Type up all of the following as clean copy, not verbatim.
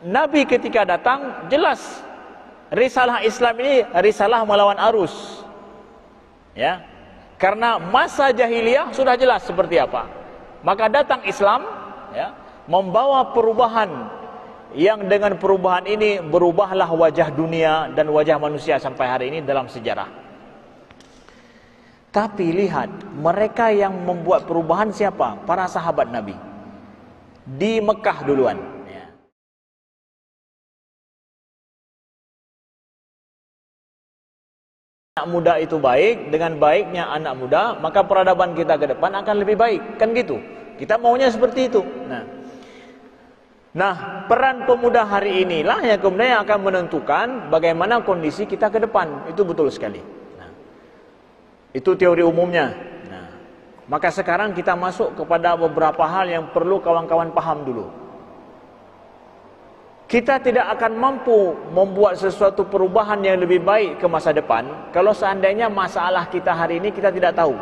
Nabi ketika datang jelas risalah Islam ini risalah melawan arus. Ya. Karena masa jahiliyah sudah jelas seperti apa. Maka datang Islam, ya, membawa perubahan yang dengan perubahan ini berubahlah wajah dunia dan wajah manusia sampai hari ini dalam sejarah. Tapi lihat, mereka yang membuat perubahan siapa? Para sahabat Nabi di Mekah duluan. Anak muda itu baik, dengan baiknya anak muda, maka peradaban kita ke depan akan lebih baik. Kan gitu. Kita maunya seperti itu. Nah, peran pemuda hari inilah yang kemudian akan menentukan bagaimana kondisi kita ke depan. Itu betul sekali. Itu teori umumnya. Maka sekarang kita masuk kepada beberapa hal yang perlu kawan-kawan paham dulu. Kita tidak akan mampu membuat sesuatu perubahan yang lebih baik ke masa depan kalau seandainya masalah kita hari ini kita tidak tahu.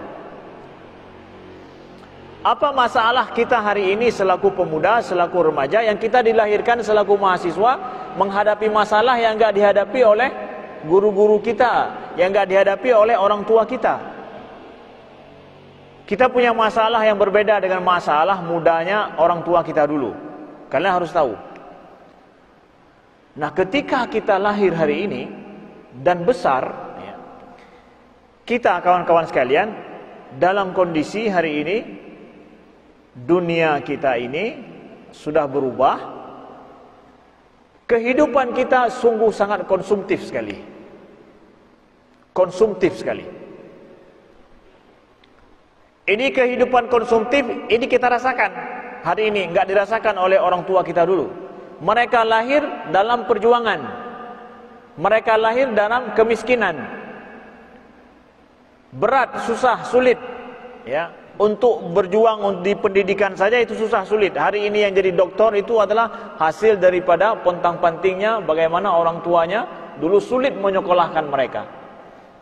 Apa masalah kita hari ini selaku pemuda, selaku remaja yang kita dilahirkan selaku mahasiswa menghadapi masalah yang enggak dihadapi oleh guru-guru kita, yang enggak dihadapi oleh orang tua kita. Kita punya masalah yang berbeda dengan masalah mudanya orang tua kita dulu. Kalian harus tahu. Nah, ketika kita lahir hari ini dan besar, ya, kita kawan-kawan sekalian dalam kondisi hari ini dunia kita ini sudah berubah. Kehidupan kita sungguh sangat konsumtif sekali. Konsumtif sekali. Ini kehidupan konsumtif, ini kita rasakan hari ini, enggak dirasakan oleh orang tua kita dulu. Mereka lahir dalam perjuangan. Mereka lahir dalam kemiskinan. Berat, susah, sulit. Ya, untuk berjuang di pendidikan saja itu susah, sulit. Hari ini yang jadi doktor itu adalah hasil daripada pontang-pantingnya bagaimana orang tuanya dulu sulit menyekolahkan mereka.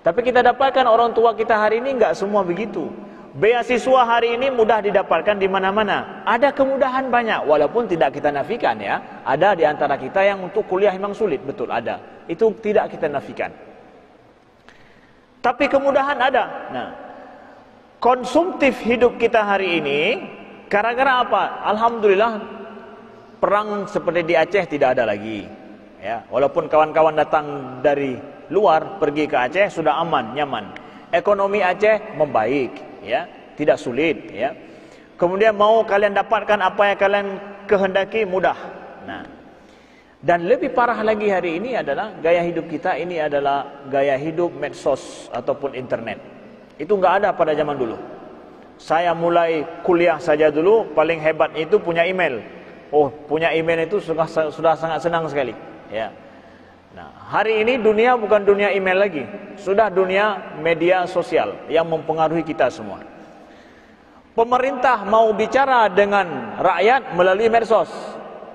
Tapi kita dapatkan orang tua kita hari ini enggak semua begitu. Beasiswa hari ini mudah didapatkan di mana-mana. Ada kemudahan banyak, walaupun tidak kita nafikan ya. Ada di antara kita yang untuk kuliah memang sulit, betul ada. Itu tidak kita nafikan. Tapi kemudahan ada. Nah, konsumtif hidup kita hari ini, gara-gara apa? Alhamdulillah, perang seperti di Aceh tidak ada lagi. Ya, walaupun kawan-kawan datang dari luar pergi ke Aceh sudah aman, nyaman. Ekonomi Aceh membaik. Ya, tidak sulit ya. Kemudian mau kalian dapatkan apa yang kalian kehendaki mudah. Nah, dan lebih parah lagi hari ini adalah gaya hidup kita ini adalah gaya hidup medsos ataupun internet. Itu enggak ada pada zaman dulu. Saya mulai kuliah saja dulu paling hebat itu punya email. Oh, punya email itu sudah sangat senang sekali ya. Nah, hari ini dunia bukan dunia email lagi, sudah dunia media sosial yang mempengaruhi kita semua. Pemerintah mau bicara dengan rakyat melalui medsos,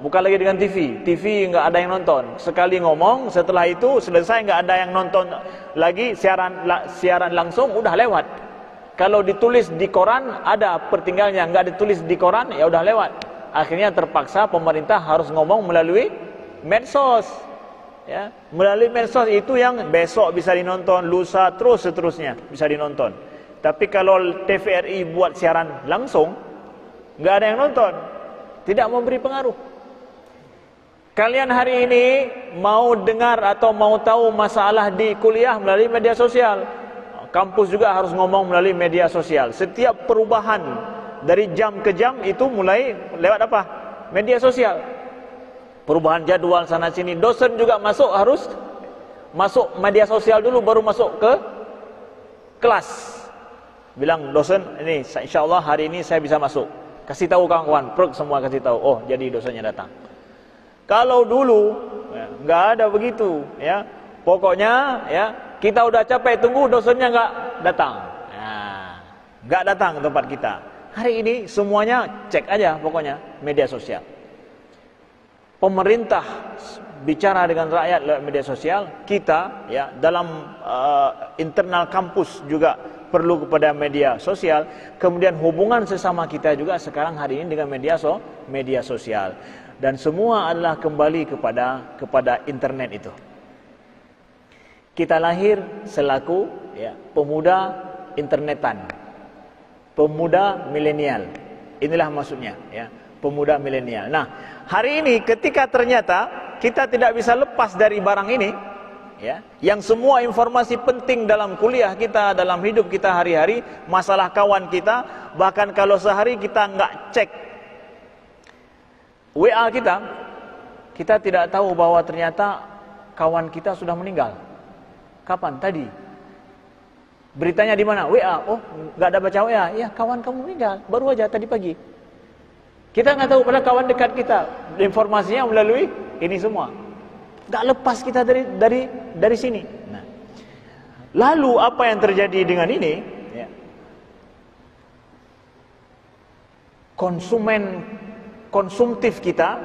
bukan lagi dengan TV. TV nggak ada yang nonton. Sekali ngomong, setelah itu selesai nggak ada yang nonton lagi, siaran langsung udah lewat. Kalau ditulis di koran ada pertinggalnya, nggak ditulis di koran ya udah lewat. Akhirnya terpaksa pemerintah harus ngomong melalui medsos. Ya, melalui medsos itu yang besok bisa dinonton, lusa terus seterusnya bisa dinonton. Tapi kalau TVRI buat siaran langsung, nggak ada yang nonton, tidak memberi pengaruh. Kalian hari ini mau dengar atau mau tahu masalah di kuliah melalui media sosial. Kampus juga harus ngomong melalui media sosial. Setiap perubahan dari jam ke jam itu mulai lewat apa? Media sosial. Perubahan jadwal sana sini. Dosen juga harus masuk media sosial dulu baru masuk ke kelas. Bilang dosen, ini insyaallah hari ini saya bisa masuk. Kasih tahu kawan-kawan, semua kasih tahu. Oh, jadi dosennya datang. Kalau dulu ya, nggak ada begitu ya. Pokoknya ya, kita udah capek tunggu dosennya nggak datang. Nah, nggak datang ke tempat kita. Hari ini semuanya cek aja pokoknya media sosial. Pemerintah bicara dengan rakyat lewat media sosial, kita ya dalam internal kampus juga perlu kepada media sosial. Kemudian hubungan sesama kita juga sekarang hari ini dengan media sosial. Dan semua adalah kembali kepada internet itu. Kita lahir selaku pemuda internetan, pemuda milenial. Inilah maksudnya, pemuda milenial. Nah, hari ini ketika ternyata kita tidak bisa lepas dari barang ini, yang semua informasi penting dalam kuliah kita, dalam hidup kita hari-hari, masalah kawan kita, bahkan kalau sehari kita nggak cek WA kita tidak tahu bahwa ternyata kawan kita sudah meninggal. Kapan? Tadi. Beritanya di mana? WA. Oh, nggak ada baca WA. Ya, kawan kamu meninggal. Baru aja tadi pagi. Kita nggak tahu pada kawan dekat kita. Informasinya melalui ini semua. Nggak lepas kita dari sini. Nah, lalu apa yang terjadi dengan ini? Konsumtif kita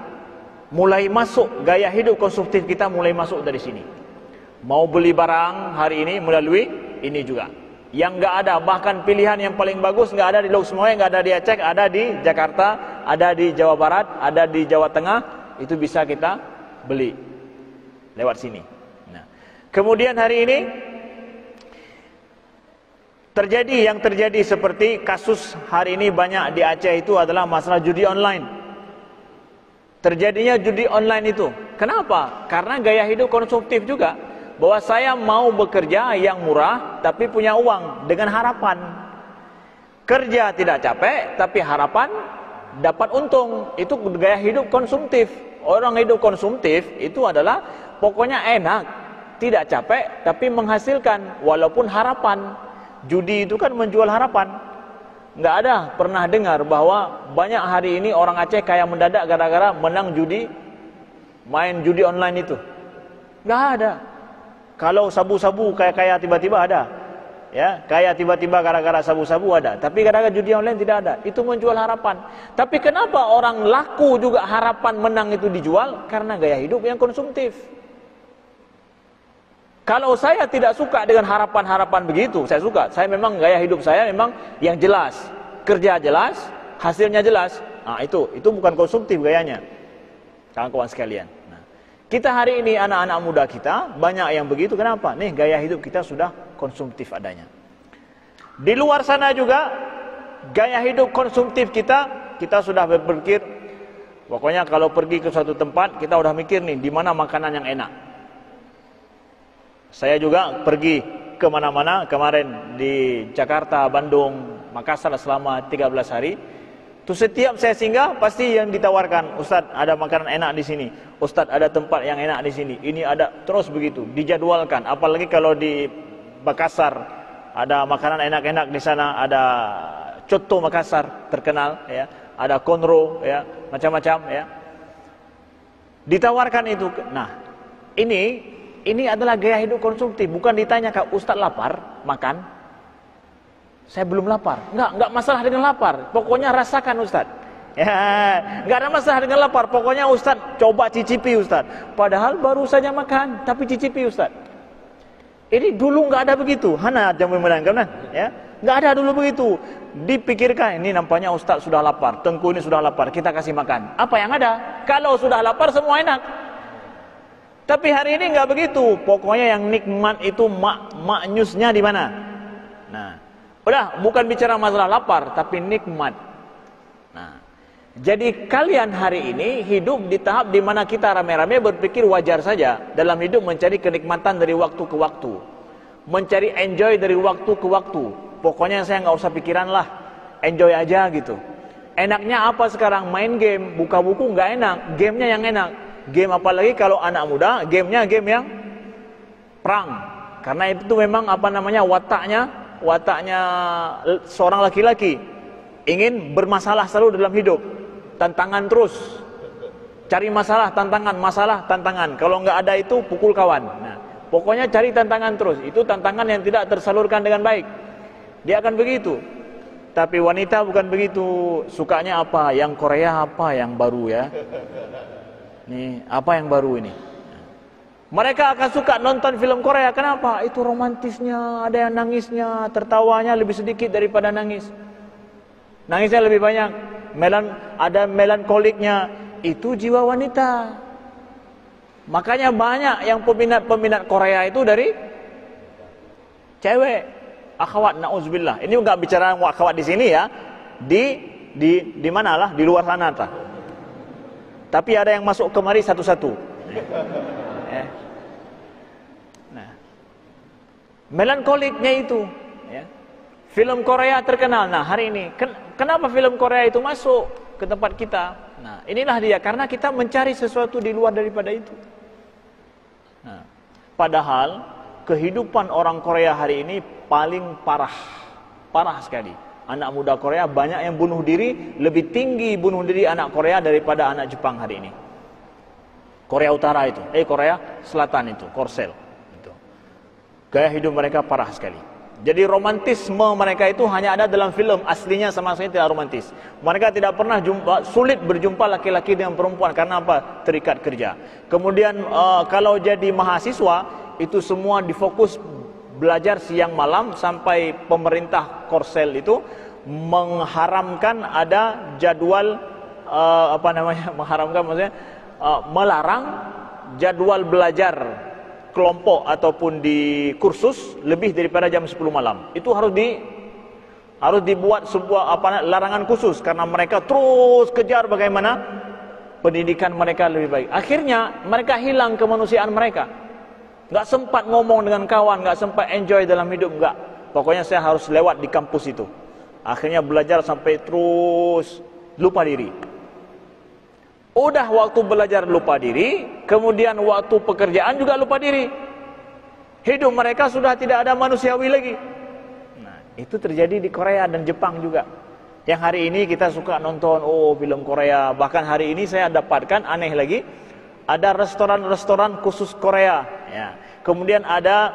mulai masuk, gaya hidup konsumtif kita mulai masuk dari sini. Mau beli barang hari ini melalui ini juga. Yang nggak ada, bahkan pilihan yang paling bagus nggak ada di Lok Semoy, nggak ada di Aceh, ada di Jakarta, ada di Jawa Barat, ada di Jawa Tengah, itu bisa kita beli lewat sini. Nah, kemudian hari ini yang terjadi seperti kasus hari ini banyak di Aceh itu adalah masalah judi online. Terjadinya judi online itu. Kenapa? Karena gaya hidup konsumtif juga. Bahwa saya mau bekerja yang murah tapi punya uang dengan harapan. Kerja tidak capek tapi harapan dapat untung. Itu gaya hidup konsumtif. Orang hidup konsumtif itu adalah pokoknya enak, tidak capek tapi menghasilkan walaupun harapan. Judi itu kan menjual harapan. Nggak ada pernah dengar bahwa banyak hari ini orang Aceh kaya mendadak gara-gara menang judi, main judi online itu. Nggak ada. Kalau sabu-sabu kaya tiba-tiba ada, kaya tiba-tiba gara-gara sabu-sabu ada. Tapi gara-gara judi online tidak ada. Itu menjual harapan. Tapi kenapa orang laku juga harapan menang itu dijual? Karena gaya hidup yang konsumtif. Kalau saya tidak suka dengan harapan-harapan begitu, saya suka. Saya memang gaya hidup saya memang yang jelas, kerja jelas, hasilnya jelas. Nah, itu bukan konsumtif gayanya, kawan-kawan sekalian. Nah, kita hari ini anak-anak muda kita banyak yang begitu. Kenapa? Nih gaya hidup kita sudah konsumtif adanya. Di luar sana juga gaya hidup konsumtif kita sudah berpikir. Pokoknya kalau pergi ke suatu tempat kita udah mikir nih di mana makanan yang enak. Saya juga pergi ke mana-mana kemarin di Jakarta, Bandung, Makassar selama 13 hari. Tuh setiap saya singgah pasti yang ditawarkan, Ustaz ada makanan enak di sini, Ustaz ada tempat yang enak di sini. Ini ada terus begitu, dijadwalkan. Apalagi kalau di Makassar ada makanan enak-enak di sana, ada coto Makassar terkenal, ada konro, macam-macam, ditawarkan itu. Nah, ini adalah gaya hidup konsumtif. Bukan ditanya, Ustaz lapar, makan. Saya belum lapar. Enggak masalah dengan lapar. Pokoknya rasakan Ustaz. Enggak ada masalah dengan lapar. Pokoknya Ustaz coba cicipi Ustaz. Padahal baru saja makan, tapi cicipi Ustaz. Ini dulu enggak ada begitu. Hana jamu menangkan kan? Enggak ada dulu begitu. Dipikirkan, ini nampaknya Ustaz sudah lapar. Tengku ini sudah lapar, kita kasih makan. Apa yang ada? Kalau sudah lapar semua enak. Tapi hari ini nggak begitu. Pokoknya yang nikmat itu maknyusnya di mana? Nah, udah bukan bicara masalah lapar, tapi nikmat. Nah, jadi kalian hari ini hidup di tahap di mana kita rame-rame berpikir wajar saja dalam hidup mencari kenikmatan dari waktu ke waktu, mencari enjoy dari waktu ke waktu. Pokoknya saya nggak usah pikiran lah, enjoy aja gitu. Enaknya apa sekarang? Main game, buka buku nggak enak, gamenya yang enak. Game apalagi kalau anak muda, gamenya game yang perang. Karena itu memang wataknya seorang laki-laki ingin bermasalah selalu dalam hidup. Tantangan terus. Cari masalah, tantangan. Kalau nggak ada itu pukul kawan. Nah, pokoknya cari tantangan terus. Itu tantangan yang tidak tersalurkan dengan baik. Dia akan begitu. Tapi wanita bukan begitu. Sukanya apa? Yang Korea apa yang baru Nih, apa yang baru ini? Mereka akan suka nonton film Korea. Kenapa? Itu romantisnya, ada yang nangisnya, tertawanya lebih sedikit daripada nangis. Nangisnya lebih banyak. Ada melankoliknya. itu jiwa wanita. Makanya banyak yang peminat Korea itu dari cewek. Akhwat, na'udzubillah. Ini enggak bicara akhwat di sini ya. Di manalah, di luar sana tak. Tapi ada yang masuk kemari satu-satu. Nah, melankoliknya itu, ya. Film Korea terkenal. Nah, hari ini kenapa film Korea itu masuk ke tempat kita? Nah, inilah dia, karena kita mencari sesuatu di luar daripada itu. Nah, padahal kehidupan orang Korea hari ini paling parah sekali. Anak muda Korea banyak yang bunuh diri, lebih tinggi bunuh diri anak Korea daripada anak Jepang hari ini. Korea Utara itu, Korea Selatan itu, Korsel itu. Gaya hidup mereka parah sekali. Jadi romantisme mereka itu hanya ada dalam film, aslinya sama sekali tidak romantis. Mereka tidak pernah sulit berjumpa laki-laki dengan perempuan. Karena apa? Terikat kerja. Kemudian kalau jadi mahasiswa, itu semua difokus belajar siang malam, sampai pemerintah Korsel itu mengharamkan ada jadwal mengharamkan maksudnya melarang jadwal belajar kelompok ataupun di kursus lebih daripada jam 10 malam. Itu harus dibuat sebuah larangan khusus, karena mereka terus kejar bagaimana pendidikan mereka lebih baik. Akhirnya mereka hilang kemanusiaan mereka. Enggak sempat ngomong dengan kawan, enggak sempat enjoy dalam hidup, enggak. Pokoknya saya harus lewat di kampus itu. Akhirnya belajar sampai terus lupa diri. Udah waktu belajar lupa diri, kemudian waktu pekerjaan juga lupa diri. Hidup mereka sudah tidak ada manusiawi lagi. Nah, itu terjadi di Korea dan Jepang juga. Yang hari ini kita suka nonton film Korea. Bahkan hari ini saya dapatkan aneh lagi, ada restoran-restoran khusus Korea. Ya. Kemudian ada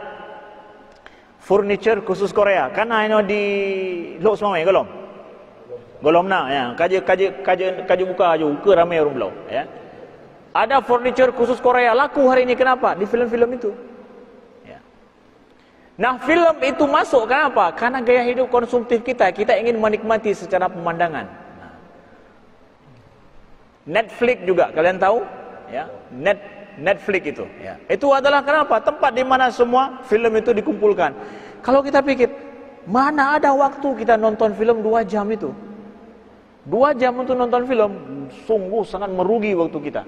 furniture khusus Korea. Karena ini di Lok Semamai golong. Golong na ya, kaji buka ke ramai orang belau ya. Ada furniture khusus Korea laku hari ini, kenapa? Di film-film itu. Ya. Nah, film itu masuk kenapa? Karena gaya hidup konsumtif kita ingin menikmati secara pemandangan. Nah. Netflix juga kalian tahu ya, Netflix itu ya. Itu adalah kenapa? Tempat di mana semua film itu dikumpulkan. Kalau kita pikir, mana ada waktu kita nonton film 2 jam itu? 2 jam untuk nonton film, sungguh sangat merugi waktu kita.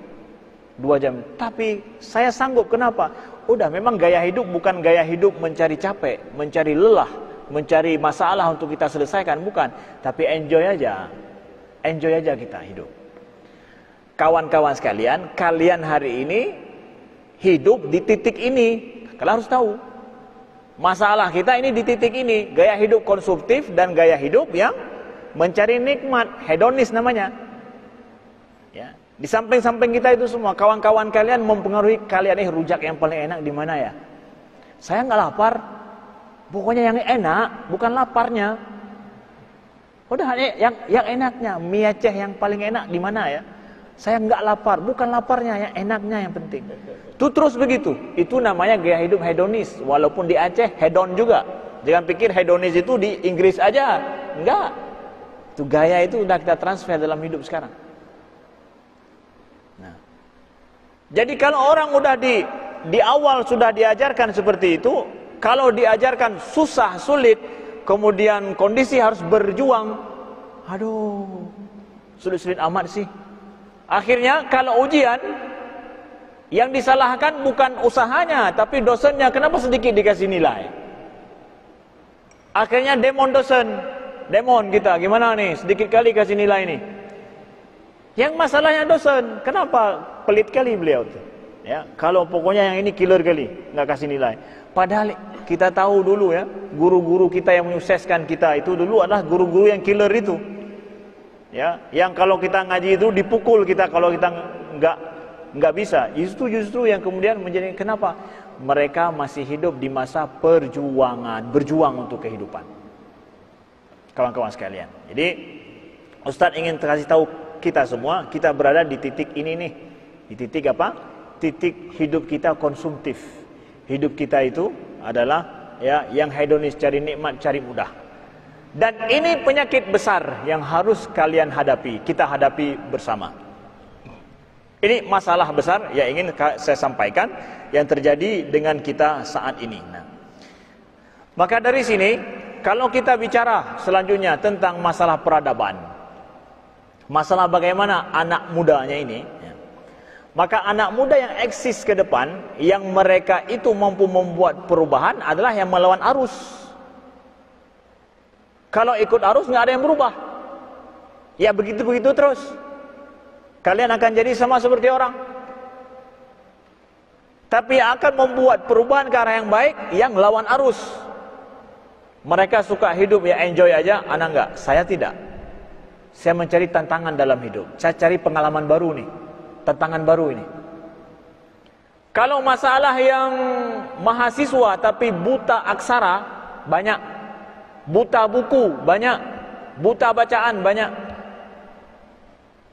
2 jam. Tapi saya sanggup, kenapa? Udah, memang gaya hidup bukan gaya hidup mencari capek, mencari lelah, mencari masalah untuk kita selesaikan, bukan. Tapi enjoy aja kita hidup. Kawan-kawan sekalian, kalian hari ini hidup di titik ini. Kalian harus tahu, masalah kita ini di titik ini. Gaya hidup konsumtif dan gaya hidup yang mencari nikmat, hedonis namanya. Ya, di samping-samping kita itu semua, kawan-kawan kalian mempengaruhi kalian. Rujak yang paling enak di mana ya? Saya nggak lapar. Pokoknya yang enak, bukan laparnya. Udah, yang enaknya, mie Aceh yang paling enak di mana ya? Saya nggak lapar, bukan laparnya, yang enaknya yang penting. Itu terus begitu. Itu namanya gaya hidup hedonis. Walaupun di Aceh hedon juga. Jangan pikir hedonis itu di Inggris aja. Enggak. Itu gaya itu sudah kita transfer dalam hidup sekarang. Nah, jadi kalau orang udah di awal sudah diajarkan seperti itu, kalau diajarkan susah, sulit, kemudian kondisi harus berjuang, aduh, sulit-sulit amat sih. Akhirnya kalau ujian, yang disalahkan bukan usahanya, tapi dosennya. Kenapa sedikit dikasih nilai? Akhirnya demon kita, gimana nih? Sedikit kali kasih nilai nih. Yang masalahnya dosen. Kenapa pelit kali beliau tuh? Ya, kalau pokoknya yang ini killer kali, nggak kasih nilai. Padahal kita tahu dulu ya, guru-guru kita yang menyukseskan kita itu dulu adalah guru-guru yang killer itu. Ya, yang kalau kita ngaji itu dipukul kita kalau kita nggak bisa. Justru yang kemudian menjadi kenapa? Mereka masih hidup di masa perjuangan, berjuang untuk kehidupan. Kawan-kawan sekalian. Jadi Ustaz ingin kasih tahu kita semua, kita berada di titik ini nih. Di titik apa? Titik hidup kita konsumtif. Hidup kita itu adalah ya yang hedonis, cari nikmat, cari mudah. Dan ini penyakit besar yang harus kalian hadapi, kita hadapi bersama. Ini masalah besar yang ingin saya sampaikan yang terjadi dengan kita saat ini. Nah, maka dari sini, kalau kita bicara selanjutnya tentang masalah peradaban, masalah bagaimana anak mudanya ini, maka anak muda yang eksis ke depan, yang mereka itu mampu membuat perubahan adalah yang melawan arus. Kalau ikut arus nggak ada yang berubah, ya begitu-begitu terus. Kalian akan jadi sama seperti orang. Tapi yang akan membuat perubahan ke arah yang baik, yang lawan arus. Mereka suka hidup ya enjoy aja, anak enggak. Saya tidak. Saya mencari tantangan dalam hidup. Saya cari pengalaman baru nih, tantangan baru ini. Kalau masalah yang mahasiswa tapi buta aksara banyak, buta buku banyak, buta bacaan banyak.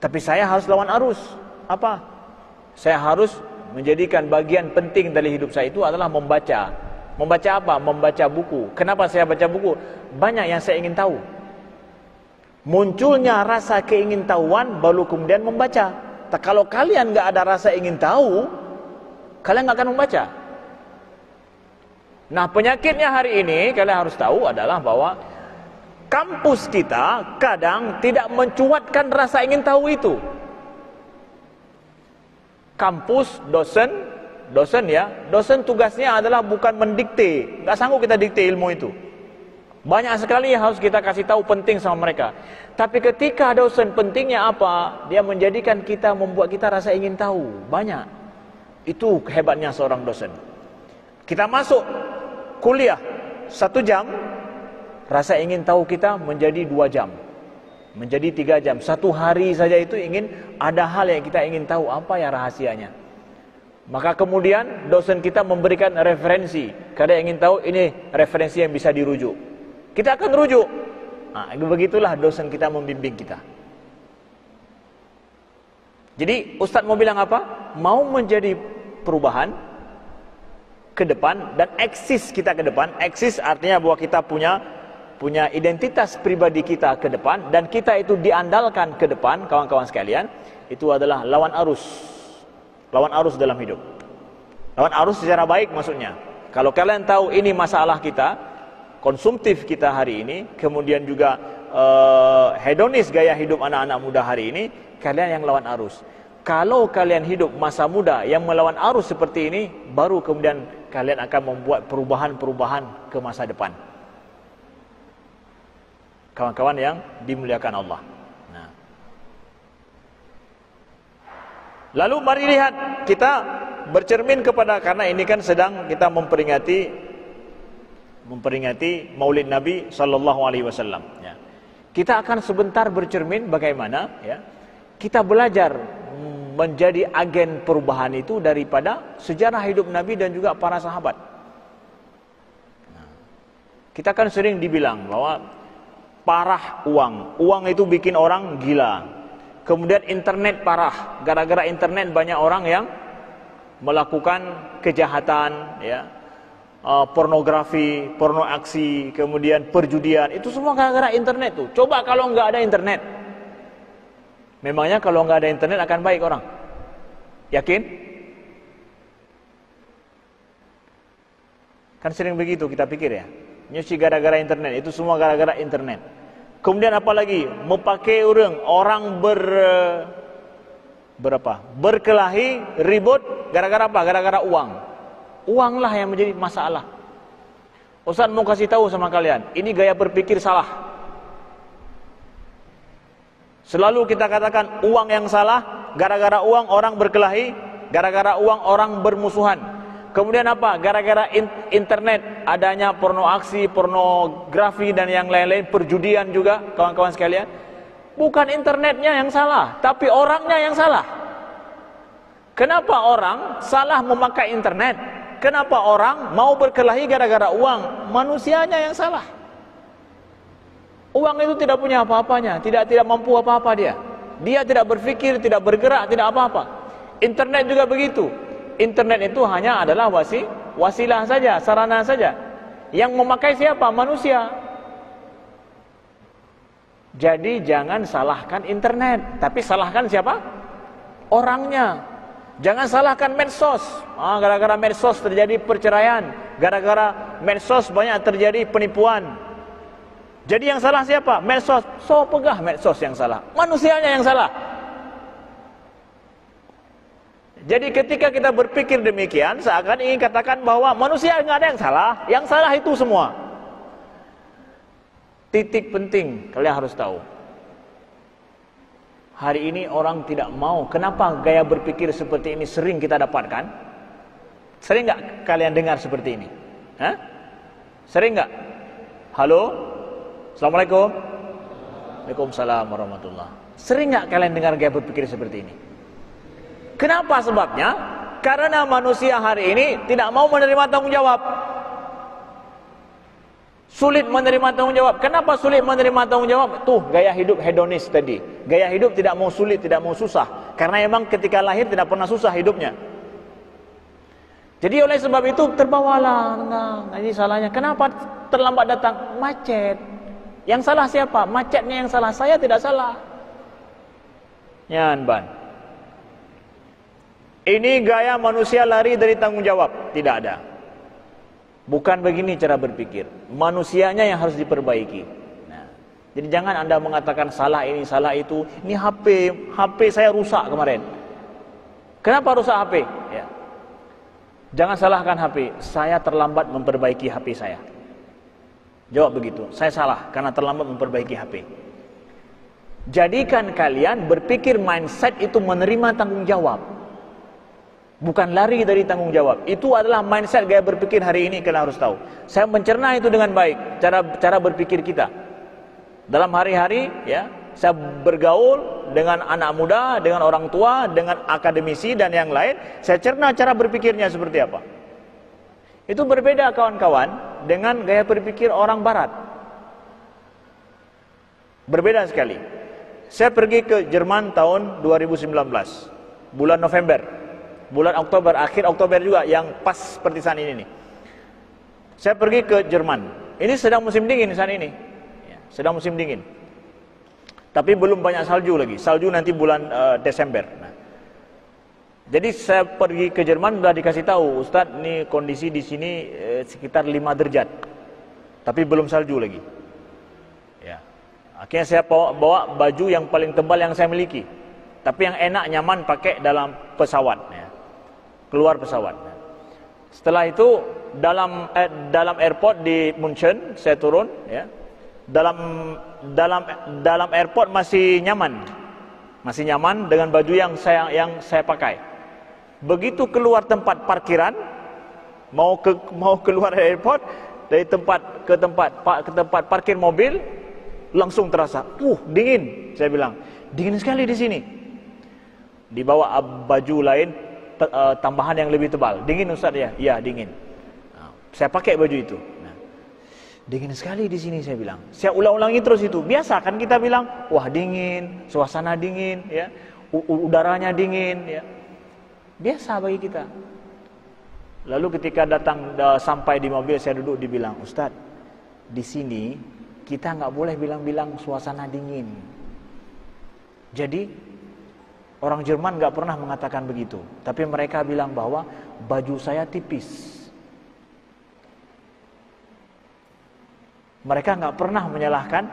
Tapi saya harus lawan arus. Apa? Saya harus menjadikan bagian penting dari hidup saya itu adalah membaca. Membaca apa? Membaca buku. Kenapa saya baca buku? Banyak yang saya ingin tahu. Munculnya rasa keingintahuan baru kemudian membaca. Kalau kalian nggak ada rasa ingin tahu, kalian nggak akan membaca. Nah, penyakitnya hari ini kalian harus tahu adalah bahwa kampus kita kadang tidak mencuatkan rasa ingin tahu itu. Kampus, dosen tugasnya adalah bukan mendikte. Nggak sanggup kita dikte ilmu itu. Banyak sekali yang harus kita kasih tahu penting sama mereka. Tapi ketika dosen pentingnya apa? Dia menjadikan kita, membuat kita rasa ingin tahu. Banyak. Itu hebatnya seorang dosen. Kita masuk kuliah 1 jam, rasa ingin tahu kita menjadi 2 jam, menjadi 3 jam. 1 hari saja itu ingin ada hal yang kita ingin tahu, apa ya rahasianya. Maka kemudian dosen kita memberikan referensi. Karena ingin tahu ini referensi yang bisa dirujuk, kita akan rujuk. Nah, begitulah dosen kita membimbing kita. Jadi Ustadz mau bilang apa? Mau menjadi perubahan ke depan dan eksis kita ke depan. Eksis artinya bahwa kita punya identitas pribadi kita ke depan, dan kita itu diandalkan ke depan, kawan-kawan sekalian. Itu adalah lawan arus dalam hidup. Lawan arus secara baik maksudnya. Kalau kalian tahu ini masalah kita, konsumtif kita hari ini, kemudian juga hedonis gaya hidup anak-anak muda hari ini, kalian yang lawan arus. Kalau kalian hidup masa muda yang melawan arus seperti ini, baru kemudian kalian akan membuat perubahan-perubahan ke masa depan. Kawan-kawan yang dimuliakan Allah. Nah, lalu mari lihat, kita bercermin kepada, karena ini kan sedang kita memperingati Maulid Nabi sallallahu alaihi wasallam, ya. Kita akan sebentar bercermin bagaimana, ya, kita belajar menjadi agen perubahan itu daripada sejarah hidup Nabi dan juga para sahabat. Nah, kita kan sering dibilang bahwa parah uang itu bikin orang gila. Kemudian internet parah, gara-gara internet banyak orang yang melakukan kejahatan, ya, pornografi, porno aksi, kemudian perjudian. Itu semua gara-gara internet tuh. Coba kalau nggak ada internet, memangnya kalau nggak ada internet akan baik orang? Yakin? Kan sering begitu kita pikir, ya. Nyuci gara-gara internet, itu semua gara-gara internet. Kemudian apa lagi? Memakai orang berkelahi, ribut, gara-gara apa? Gara-gara uang. Uanglah yang menjadi masalah. Ustaz mau kasih tahu sama kalian, ini gaya berpikir salah. Selalu kita katakan uang yang salah, gara-gara uang orang berkelahi, gara-gara uang orang bermusuhan. Kemudian apa? Gara-gara internet, adanya porno aksi, pornografi dan yang lain-lain, perjudian juga, kawan-kawan sekalian. Bukan internetnya yang salah, tapi orangnya yang salah. Kenapa orang salah memakai internet? Kenapa orang mau berkelahi gara-gara uang? Manusianya yang salah. Uang itu tidak punya apa-apanya, tidak mampu apa-apa dia. Dia tidak berpikir, tidak bergerak, tidak apa-apa. Internet juga begitu. Internet itu hanya adalah wasilah saja, sarana saja. Yang memakai siapa? Manusia. Jadi jangan salahkan internet, tapi salahkan siapa? orangnya. Jangan salahkan medsos. Gara-gara medsos terjadi perceraian, gara-gara medsos banyak terjadi penipuan. Jadi yang salah siapa? Medsos. So pegah medsos yang salah, manusianya yang salah. Jadi ketika kita berpikir demikian, seakan ingin katakan bahwa manusia nggak ada yang salah itu semua. Titik penting kalian harus tahu. Hari ini orang tidak mau. Kenapa gaya berpikir seperti ini sering kita dapatkan? Sering nggak kalian dengar seperti ini? Hah? Sering nggak? Halo? Assalamualaikum? Waalaikumsalam warahmatullah. Sering nggak kalian dengar gaya berpikir seperti ini? Kenapa sebabnya? Karena manusia hari ini tidak mau menerima tanggung jawab. Sulit menerima tanggung jawab. Kenapa sulit menerima tanggung jawab? Tuh, gaya hidup hedonis tadi. Gaya hidup tidak mau sulit, tidak mau susah. Karena emang ketika lahir tidak pernah susah hidupnya. Jadi oleh sebab itu terbawalah. Nah, ini salahnya. Kenapa terlambat datang? Macet. Yang salah siapa? Macetnya yang salah. Saya tidak salah. Yan ban. Ini gaya manusia lari dari tanggung jawab. Tidak ada. Bukan begini cara berpikir. Manusianya yang harus diperbaiki. Nah, jadi jangan Anda mengatakan salah ini, salah itu. Ini HP saya rusak kemarin. Kenapa rusak HP? Ya. Jangan salahkan HP. Saya terlambat memperbaiki HP saya. Jawab begitu. Saya salah karena terlambat memperbaiki HP. Jadikan kalian berpikir mindset itu menerima tanggung jawab. Bukan lari dari tanggung jawab. Itu adalah mindset gaya berpikir hari ini kalian harus tahu. Saya mencerna itu dengan baik, cara berpikir kita. Dalam hari-hari ya, saya bergaul dengan anak muda, dengan orang tua, dengan akademisi dan yang lain, saya cerna cara berpikirnya seperti apa. Itu berbeda kawan-kawan dengan gaya berpikir orang barat. Berbeda sekali. Saya pergi ke Jerman tahun 2019, bulan November. Bulan Oktober, akhir Oktober juga, yang pas seperti saat ini nih. Saya pergi ke Jerman. Ini sedang musim dingin saat ini ya, sedang musim dingin. Tapi belum banyak salju lagi. Salju nanti bulan Desember. Nah, jadi saya pergi ke Jerman, sudah dikasih tahu, Ustaz, ini kondisi di sini sekitar 5 derajat. Tapi belum salju lagi. Ya. Akhirnya saya bawa baju yang paling tebal yang saya miliki. Tapi yang enak, nyaman pakai dalam pesawat ya. Keluar pesawat. Setelah itu dalam airport di München saya turun ya. Dalam airport masih nyaman dengan baju yang saya pakai. Begitu keluar tempat parkiran, mau keluar airport, dari tempat ke tempat parkir mobil, langsung terasa, dingin. Saya bilang, dingin sekali di sini. Dibawa baju lain tambahan yang lebih tebal. Dingin Ustaz ya? Iya, dingin. Nah, saya pakai baju itu. Nah, dingin sekali di sini saya bilang. Saya ulang-ulangi terus itu. Biasa kan kita bilang, wah dingin, suasana dingin, ya, udaranya dingin, ya. Biasa bagi kita. Lalu ketika sampai di mobil, saya duduk dibilang, Ustaz, di sini kita nggak boleh bilang-bilang suasana dingin. Jadi orang Jerman nggak pernah mengatakan begitu, tapi mereka bilang bahwa baju saya tipis. Mereka nggak pernah menyalahkan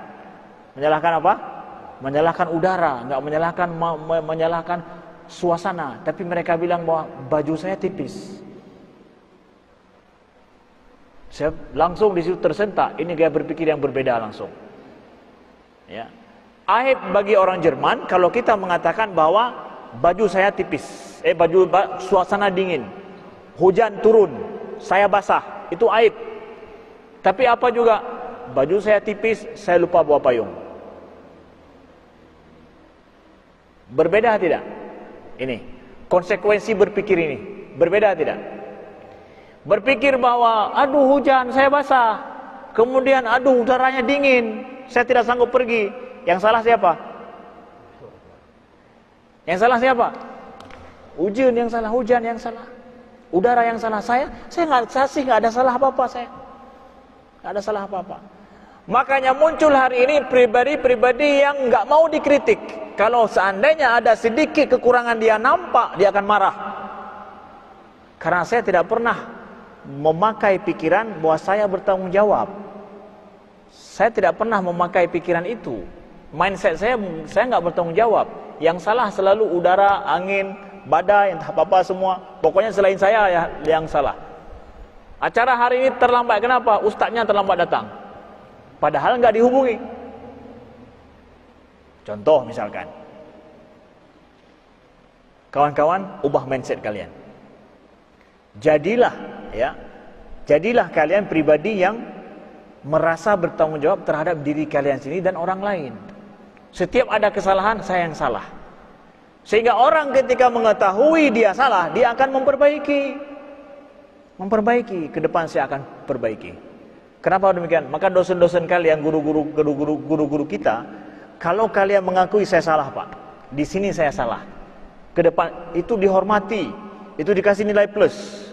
apa? Menyalahkan udara, nggak menyalahkan suasana, tapi mereka bilang bahwa baju saya tipis. Saya langsung di situ tersentak. Ini gaya berpikir yang berbeda langsung. Ya. Aib bagi orang Jerman kalau kita mengatakan bahwa baju saya tipis, suasana dingin, hujan turun, saya basah, itu aib. Tapi apa juga, baju saya tipis, saya lupa bawa payung. Berbeda tidak? Ini konsekuensi berpikir ini berbeda tidak? Berpikir bahwa aduh hujan, saya basah, kemudian aduh udaranya dingin, saya tidak sanggup pergi. Yang salah siapa? Yang salah siapa? Hujan yang salah, udara yang salah. Saya nggak ada salah apa-apa, saya nggak ada salah apa-apa. Makanya muncul hari ini pribadi-pribadi yang nggak mau dikritik, kalau seandainya ada sedikit kekurangan dia nampak, dia akan marah. Karena saya tidak pernah memakai pikiran bahwa saya bertanggung jawab. Saya tidak pernah memakai pikiran itu. Mindset saya nggak bertanggung jawab. Yang salah selalu udara, angin, badai, entah apa-apa semua. Pokoknya selain saya yang salah. Acara hari ini terlambat, kenapa? Ustadznya terlambat datang. Padahal nggak dihubungi. Contoh misalkan, kawan-kawan, ubah mindset kalian. Jadilah kalian pribadi yang merasa bertanggung jawab terhadap diri kalian sendiri dan orang lain. Setiap ada kesalahan, saya yang salah. Sehingga orang ketika mengetahui dia salah, dia akan memperbaiki. Ke depan saya akan perbaiki. Kenapa demikian? Maka dosen-dosen kalian, guru-guru kita, kalau kalian mengakui saya salah Pak, di sini saya salah, ke depan itu dihormati, itu dikasih nilai plus.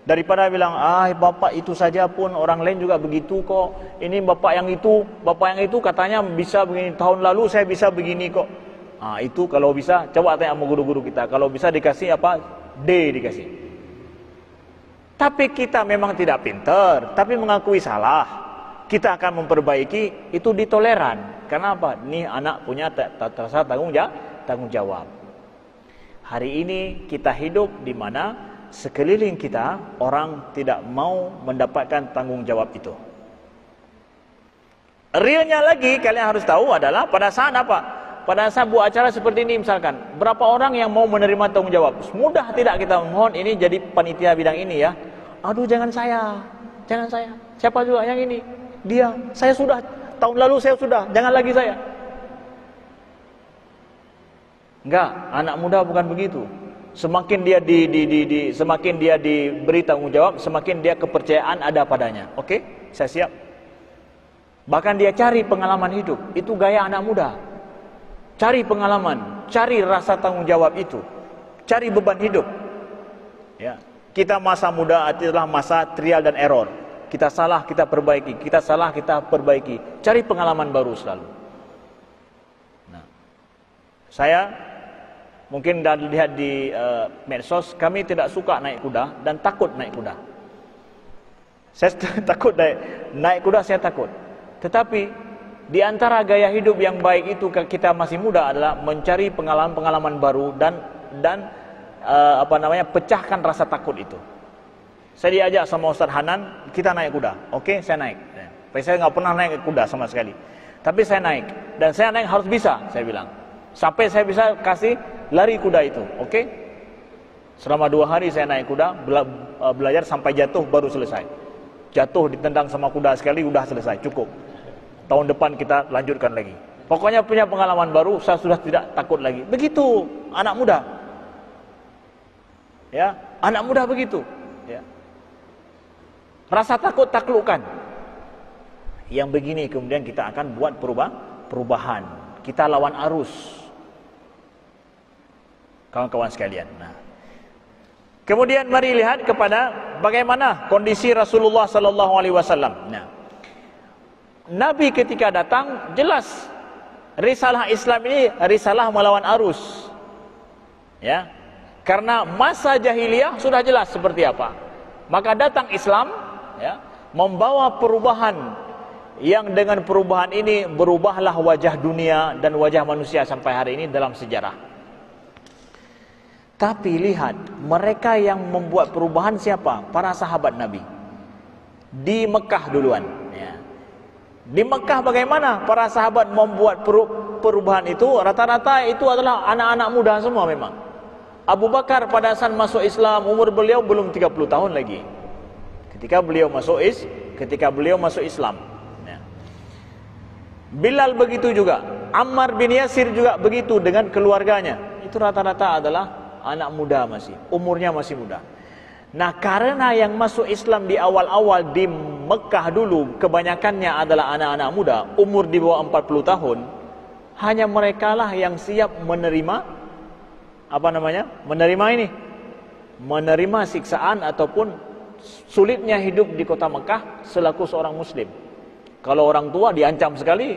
Daripada bilang, bapak itu saja pun orang lain juga begitu kok. Ini bapak yang itu katanya bisa begini. Tahun lalu saya bisa begini kok. Itu kalau bisa, coba tanya sama guru-guru kita. Kalau bisa dikasih apa? D dikasih. Tapi kita memang tidak pintar, tapi mengakui salah. Kita akan memperbaiki, itu ditoleran. Kenapa? Nih anak punya rasa tanggung jawab. Hari ini kita hidup di mana sekeliling kita orang tidak mau mendapatkan tanggung jawab itu. Realnya lagi kalian harus tahu adalah pada saat apa? Pada saat buat acara seperti ini misalkan, berapa orang yang mau menerima tanggung jawab? Mudah tidak kita mohon ini jadi panitia bidang ini ya. Aduh jangan saya. Siapa juga yang ini? Dia. Saya sudah, tahun lalu saya sudah, jangan lagi saya. Enggak, anak muda bukan begitu. Semakin dia semakin dia diberi tanggung jawab, semakin dia kepercayaan ada padanya. Oke, saya siap. Bahkan dia cari pengalaman hidup. Itu gaya anak muda. Cari pengalaman, cari rasa tanggung jawab itu, cari beban hidup. Ya, kita masa muda adalah masa trial dan error. Kita salah, kita perbaiki. Kita salah, kita perbaiki. Cari pengalaman baru selalu. Nah, saya mungkin dah lihat di medsos, kami tidak suka naik kuda dan takut naik kuda. Saya takut naik kuda, saya takut. Tetapi di antara gaya hidup yang baik itu kita masih muda adalah mencari pengalaman-pengalaman baru dan pecahkan rasa takut itu. Saya diajak sama Ustaz Hanan, kita naik kuda. Oke, saya naik. Saya nggak pernah naik kuda sama sekali. Tapi saya naik dan saya naik harus bisa, saya bilang. Sampai saya bisa kasih lari kuda itu, oke? Selama 2 hari saya naik kuda, belajar sampai jatuh baru selesai. Jatuh ditendang sama kuda sekali, udah selesai, cukup. Tahun depan kita lanjutkan lagi. Pokoknya punya pengalaman baru, saya sudah tidak takut lagi. Begitu anak muda. Ya, anak muda begitu. Ya. Rasa takut taklukkan. Yang begini kemudian kita akan buat perubahan. Kita lawan arus. Kawan-kawan sekalian. Nah. Kemudian mari lihat kepada bagaimana kondisi Rasulullah sallallahu alaihi wasallam. Nah, Nabi ketika datang jelas risalah Islam ini risalah melawan arus. Ya. Karena masa jahiliyah sudah jelas seperti apa. Maka datang Islam ya, membawa perubahan yang dengan perubahan ini berubahlah wajah dunia dan wajah manusia sampai hari ini dalam sejarah. Tapi lihat, mereka yang membuat perubahan siapa? Para sahabat Nabi. Di Mekah duluan. Ya. Di Mekah bagaimana para sahabat membuat perubahan itu? Rata-rata itu adalah anak-anak muda semua memang. Abu Bakar pada saat masuk Islam, umur beliau belum 30 tahun lagi. Ketika beliau masuk Islam. Ya. Bilal begitu juga. Ammar bin Yasir juga begitu dengan keluarganya. Itu rata-rata adalah anak muda masih, umurnya masih muda. Nah, karena yang masuk Islam di awal-awal di Mekah dulu kebanyakannya adalah anak-anak muda, umur di bawah 40 tahun, hanya merekalah yang siap menerima menerima siksaan ataupun sulitnya hidup di kota Mekah selaku seorang muslim. Kalau orang tua diancam sekali,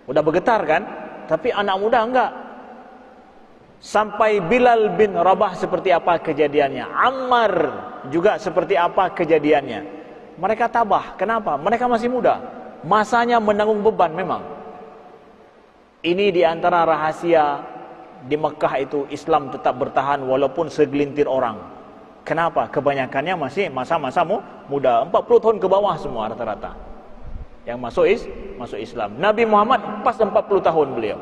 udah bergetar kan? tapi anak muda enggak. Sampai Bilal bin Rabah seperti apa kejadiannya, Ammar juga seperti apa kejadiannya. Mereka tabah. Kenapa? Mereka masih muda, masanya menanggung beban memang. Ini diantara rahasia di Mekah itu Islam tetap bertahan walaupun segelintir orang. Kenapa? Kebanyakannya masih masa-masa muda, 40 tahun ke bawah semua rata-rata yang masuk Islam. Nabi Muhammad pas 40 tahun beliau,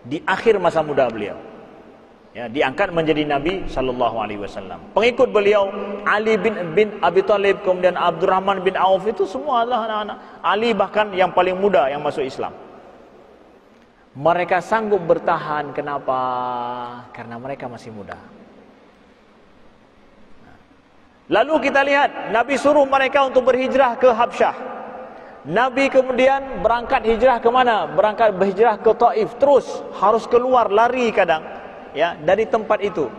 di akhir masa muda beliau, ya, diangkat menjadi Nabi sallallahu alaihi wasallam. Pengikut beliau Ali bin Abi Thalib, kemudian Abdurrahman bin Auf, itu semua adalah anak-anak. Ali bahkan yang paling muda yang masuk Islam. Mereka sanggup bertahan. Kenapa? Karena mereka masih muda. Lalu kita lihat Nabi suruh mereka untuk berhijrah ke Habsyah. Nabi kemudian berangkat hijrah ke mana? Berangkat berhijrah ke Taif. Terus harus keluar, lari kadang, ya, dari tempat itu.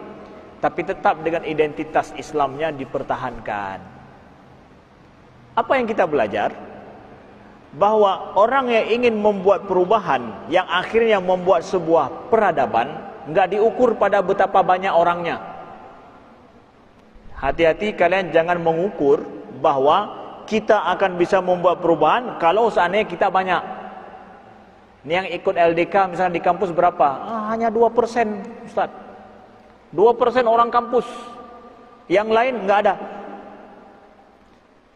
Tapi tetap dengan identitas Islamnya dipertahankan. Apa yang kita belajar? Bahwa orang yang ingin membuat perubahan yang akhirnya membuat sebuah peradaban, enggak diukur pada betapa banyak orangnya. Hati-hati kalian jangan mengukur bahwa kita akan bisa membuat perubahan kalau seandainya kita banyak. Ini yang ikut LDK misalnya di kampus berapa? Hanya 2% Ustaz. 2% orang kampus. Yang lain enggak ada.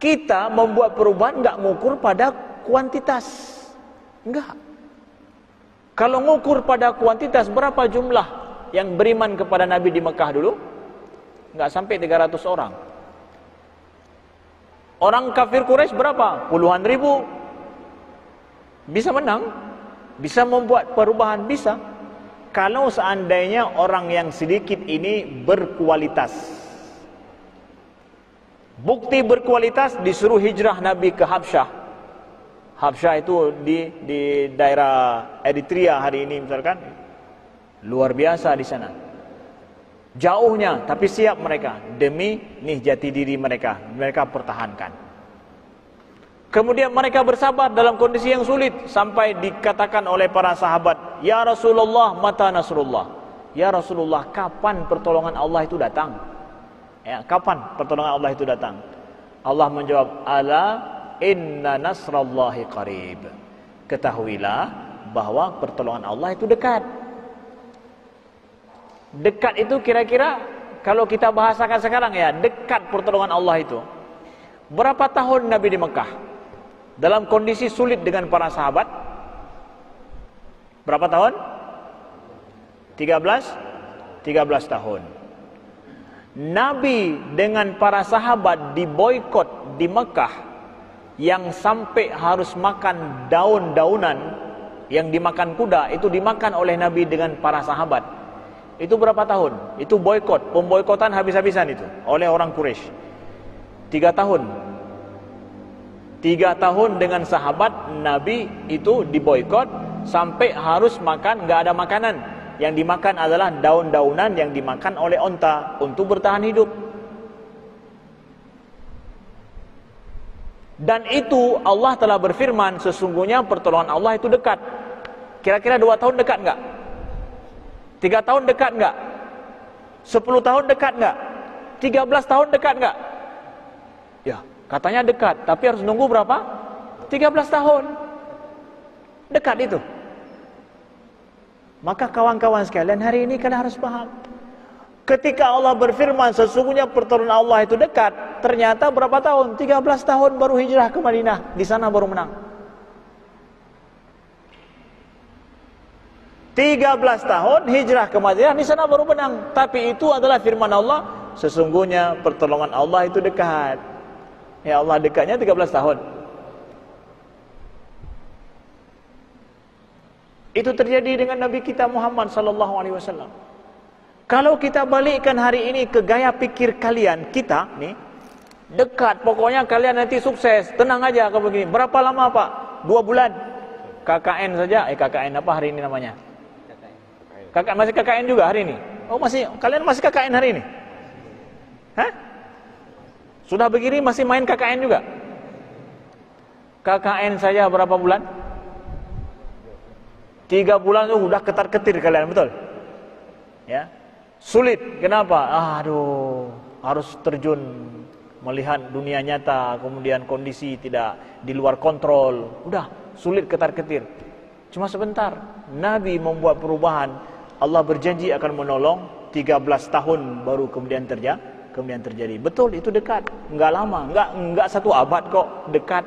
Kita membuat perubahan enggak mengukur pada kuantitas. Enggak. Kalau mengukur pada kuantitas, berapa jumlah yang beriman kepada Nabi di Mekah dulu? Enggak sampai 300 orang. Orang kafir Quraisy berapa? Puluhan ribu. Bisa menang? Bisa membuat perubahan? Bisa. Kalau seandainya orang yang sedikit ini berkualitas. Bukti berkualitas disuruh hijrah Nabi ke Habsyah. Habsyah itu di daerah Eritrea hari ini misalkan. Luar biasa di sana. Jauhnya, tapi siap mereka demi jati diri mereka. Mereka pertahankan. Kemudian mereka bersabar dalam kondisi yang sulit sampai dikatakan oleh para sahabat, "Ya Rasulullah, mata nasrullah?" Ya Rasulullah, kapan pertolongan Allah itu datang? Ya, kapan pertolongan Allah itu datang? Allah menjawab, "Ala inna nasrallahi qarib." Ketahuilah bahwa pertolongan Allah itu dekat. Dekat itu kira-kira kalau kita bahasakan sekarang, ya, dekat pertolongan Allah itu. Berapa tahun Nabi di Mekah dalam kondisi sulit dengan para sahabat? Berapa tahun? 13 tahun. Nabi dengan para sahabat diboikot di Mekah, yang sampai harus makan daun-daunan yang dimakan kuda, itu dimakan oleh Nabi dengan para sahabat. Itu berapa tahun? Itu boikot, pemboikotan habis-habisan itu oleh orang Quraisy. 3 tahun. 3 tahun dengan sahabat Nabi itu diboikot sampai harus makan, enggak ada makanan. Yang dimakan adalah daun-daunan yang dimakan oleh onta untuk bertahan hidup. Dan itu Allah telah berfirman, sesungguhnya pertolongan Allah itu dekat. Kira-kira 2 tahun dekat enggak? 3 tahun dekat enggak? 10 tahun dekat enggak? 13 tahun dekat enggak? Ya, katanya dekat, tapi harus nunggu berapa? 13 tahun. Dekat itu. Maka kawan-kawan sekalian, hari ini kalian harus paham. Ketika Allah berfirman sesungguhnya pertolongan Allah itu dekat, ternyata berapa tahun? 13 tahun baru hijrah ke Madinah, di sana baru menang. 13 tahun hijrah ke Madinah, di sana baru menang. Tapi itu adalah firman Allah, sesungguhnya pertolongan Allah itu dekat. Ya Allah, dekatnya 13 tahun. Itu terjadi dengan Nabi kita Muhammad sallallahu alaihi wasallam. Kalau kita balikkan hari ini ke gaya pikir kalian, kita nih dekat, pokoknya kalian nanti sukses, tenang aja kalau begini. Berapa lama Pak? 2 bulan. KKN saja, KKN apa hari ini namanya? KKN, masih KKN juga hari ini? Oh masih, kalian masih KKN hari ini? Hah? Sudah begini masih main KKN juga? KKN saja berapa bulan? 3 bulan itu udah ketar-ketir kalian, betul? Ya. Sulit. Kenapa? Aduh, harus terjun melihat dunia nyata, kemudian kondisi tidak di luar kontrol. Udah, sulit ketar-ketir. Cuma sebentar. Nabi membuat perubahan. Allah berjanji akan menolong. 13 tahun baru kemudian terjadi. Betul, itu dekat. Enggak lama, enggak 1 abad kok, dekat.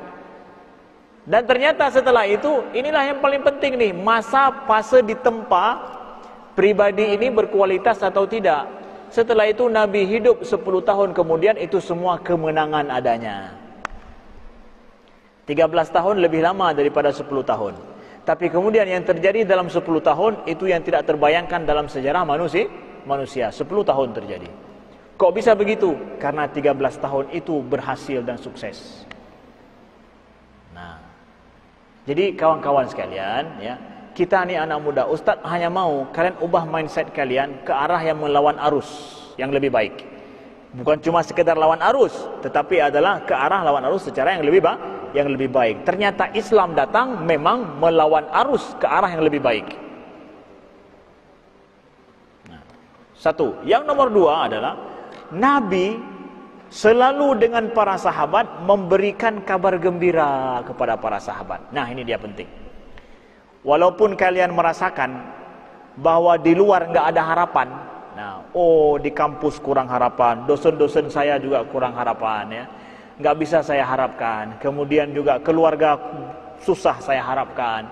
Dan ternyata setelah itu, inilah yang paling penting nih, masa fase ditempa pribadi ini berkualitas atau tidak. Setelah itu Nabi hidup 10 tahun kemudian, itu semua kemenangan adanya. 13 tahun lebih lama daripada 10 tahun. Tapi kemudian yang terjadi dalam 10 tahun, itu yang tidak terbayangkan dalam sejarah manusia. 10 tahun terjadi. Kok bisa begitu? Karena 13 tahun itu berhasil dan sukses. Nah, jadi kawan-kawan sekalian, ya, kita ni anak muda, Ustaz hanya mau kalian ubah mindset kalian ke arah yang melawan arus yang lebih baik. Bukan cuma sekedar lawan arus, tetapi adalah ke arah lawan arus secara yang lebih baik. Ternyata Islam datang memang melawan arus ke arah yang lebih baik. Nah, satu. Yang nomor 2 adalah Nabi selalu dengan para sahabat memberikan kabar gembira kepada para sahabat. Nah, ini dia penting. Walaupun kalian merasakan bahwa di luar enggak ada harapan. Nah, di kampus kurang harapan, dosen-dosen saya juga kurang harapan, ya. Enggak bisa saya harapkan. Kemudian juga keluarga susah saya harapkan,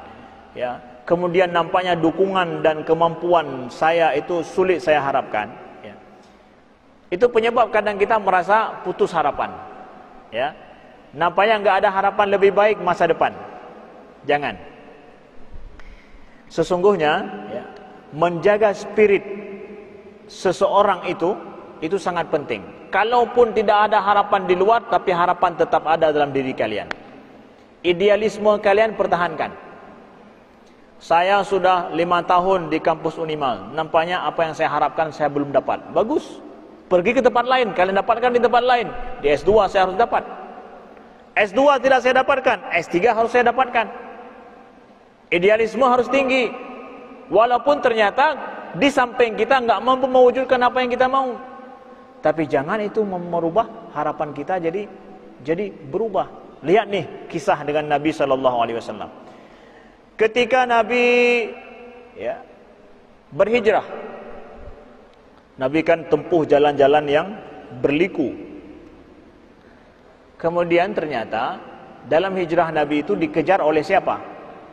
ya. Kemudian nampaknya dukungan dan kemampuan saya itu sulit saya harapkan, ya. Itu penyebab kadang kita merasa putus harapan, ya. Nampaknya enggak ada harapan lebih baik masa depan. Jangan. Sesungguhnya, ya, menjaga spirit seseorang itu sangat penting. Kalaupun tidak ada harapan di luar, tapi harapan tetap ada dalam diri kalian. Idealisme kalian pertahankan. Saya sudah 5 tahun di kampus Unimal. Nampaknya apa yang saya harapkan saya belum dapat. Bagus. Pergi ke tempat lain. Kalian dapatkan di tempat lain. Di S2 saya harus dapat. S2 tidak saya dapatkan. S3 harus saya dapatkan. Idealisme harus tinggi. Walaupun ternyata di samping kita enggak mampu mewujudkan apa yang kita mau. Tapi jangan itu merubah harapan kita jadi berubah. Lihat nih kisah dengan Nabi SAW. Ketika Nabi, ya, berhijrah, Nabi kan tempuh jalan-jalan yang berliku. Kemudian ternyata dalam hijrah Nabi itu dikejar oleh siapa?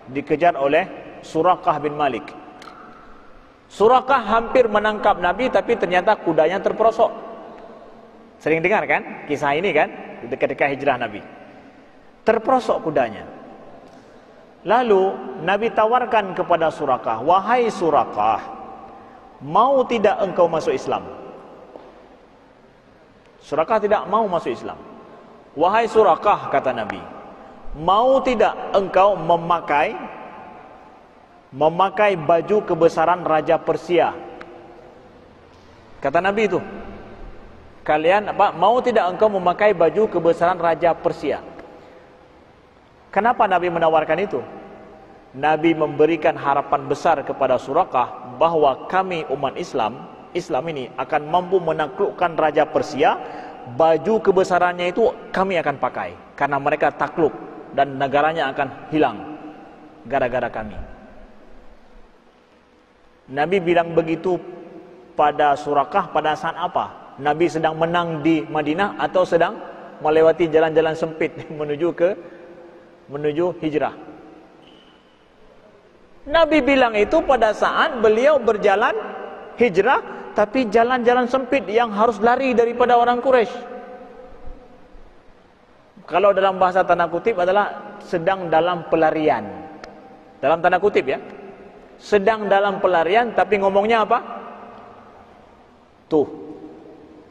Dikejar oleh Suraqah bin Malik. Suraqah hampir menangkap Nabi, tapi ternyata kudanya terperosok. Sering dengar kan kisah ini kan, ketika hijrah Nabi. Terperosok kudanya. Lalu Nabi tawarkan kepada Suraqah, "Wahai Suraqah, mau tidak engkau masuk Islam?" Suraqah tidak mau masuk Islam. "Wahai Suraqah," kata Nabi, "mau tidak engkau memakai baju kebesaran Raja Persia?" Kata Nabi itu, mau tidak engkau memakai baju kebesaran Raja Persia? Kenapa Nabi menawarkan itu? Nabi memberikan harapan besar kepada Suraqah bahwa kami umat Islam ini akan mampu menaklukkan Raja Persia. Baju kebesarannya itu kami akan pakai karena mereka takluk dan negaranya akan hilang gara-gara kami. Nabi bilang begitu pada Suraqah pada saat apa? Nabi sedang menang di Madinah atau sedang melewati jalan-jalan sempit menuju hijrah? Nabi bilang itu pada saat beliau berjalan hijrah, tapi jalan-jalan sempit yang harus lari daripada orang Quraisy. Kalau dalam bahasa tanda kutip adalah sedang dalam pelarian. Dalam tanda kutip, ya. Sedang dalam pelarian, tapi ngomongnya apa? Tuh,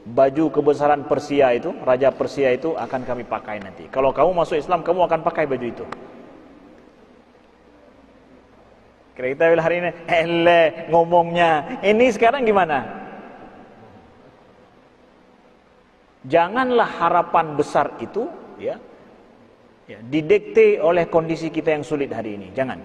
baju kebesaran Persia itu, Raja Persia itu akan kami pakai nanti. Kalau kamu masuk Islam, kamu akan pakai baju itu. Kira kita bilang hari ini, ngomongnya. Ini sekarang gimana? Janganlah harapan besar itu, ya, didikte oleh kondisi kita yang sulit hari ini. Jangan.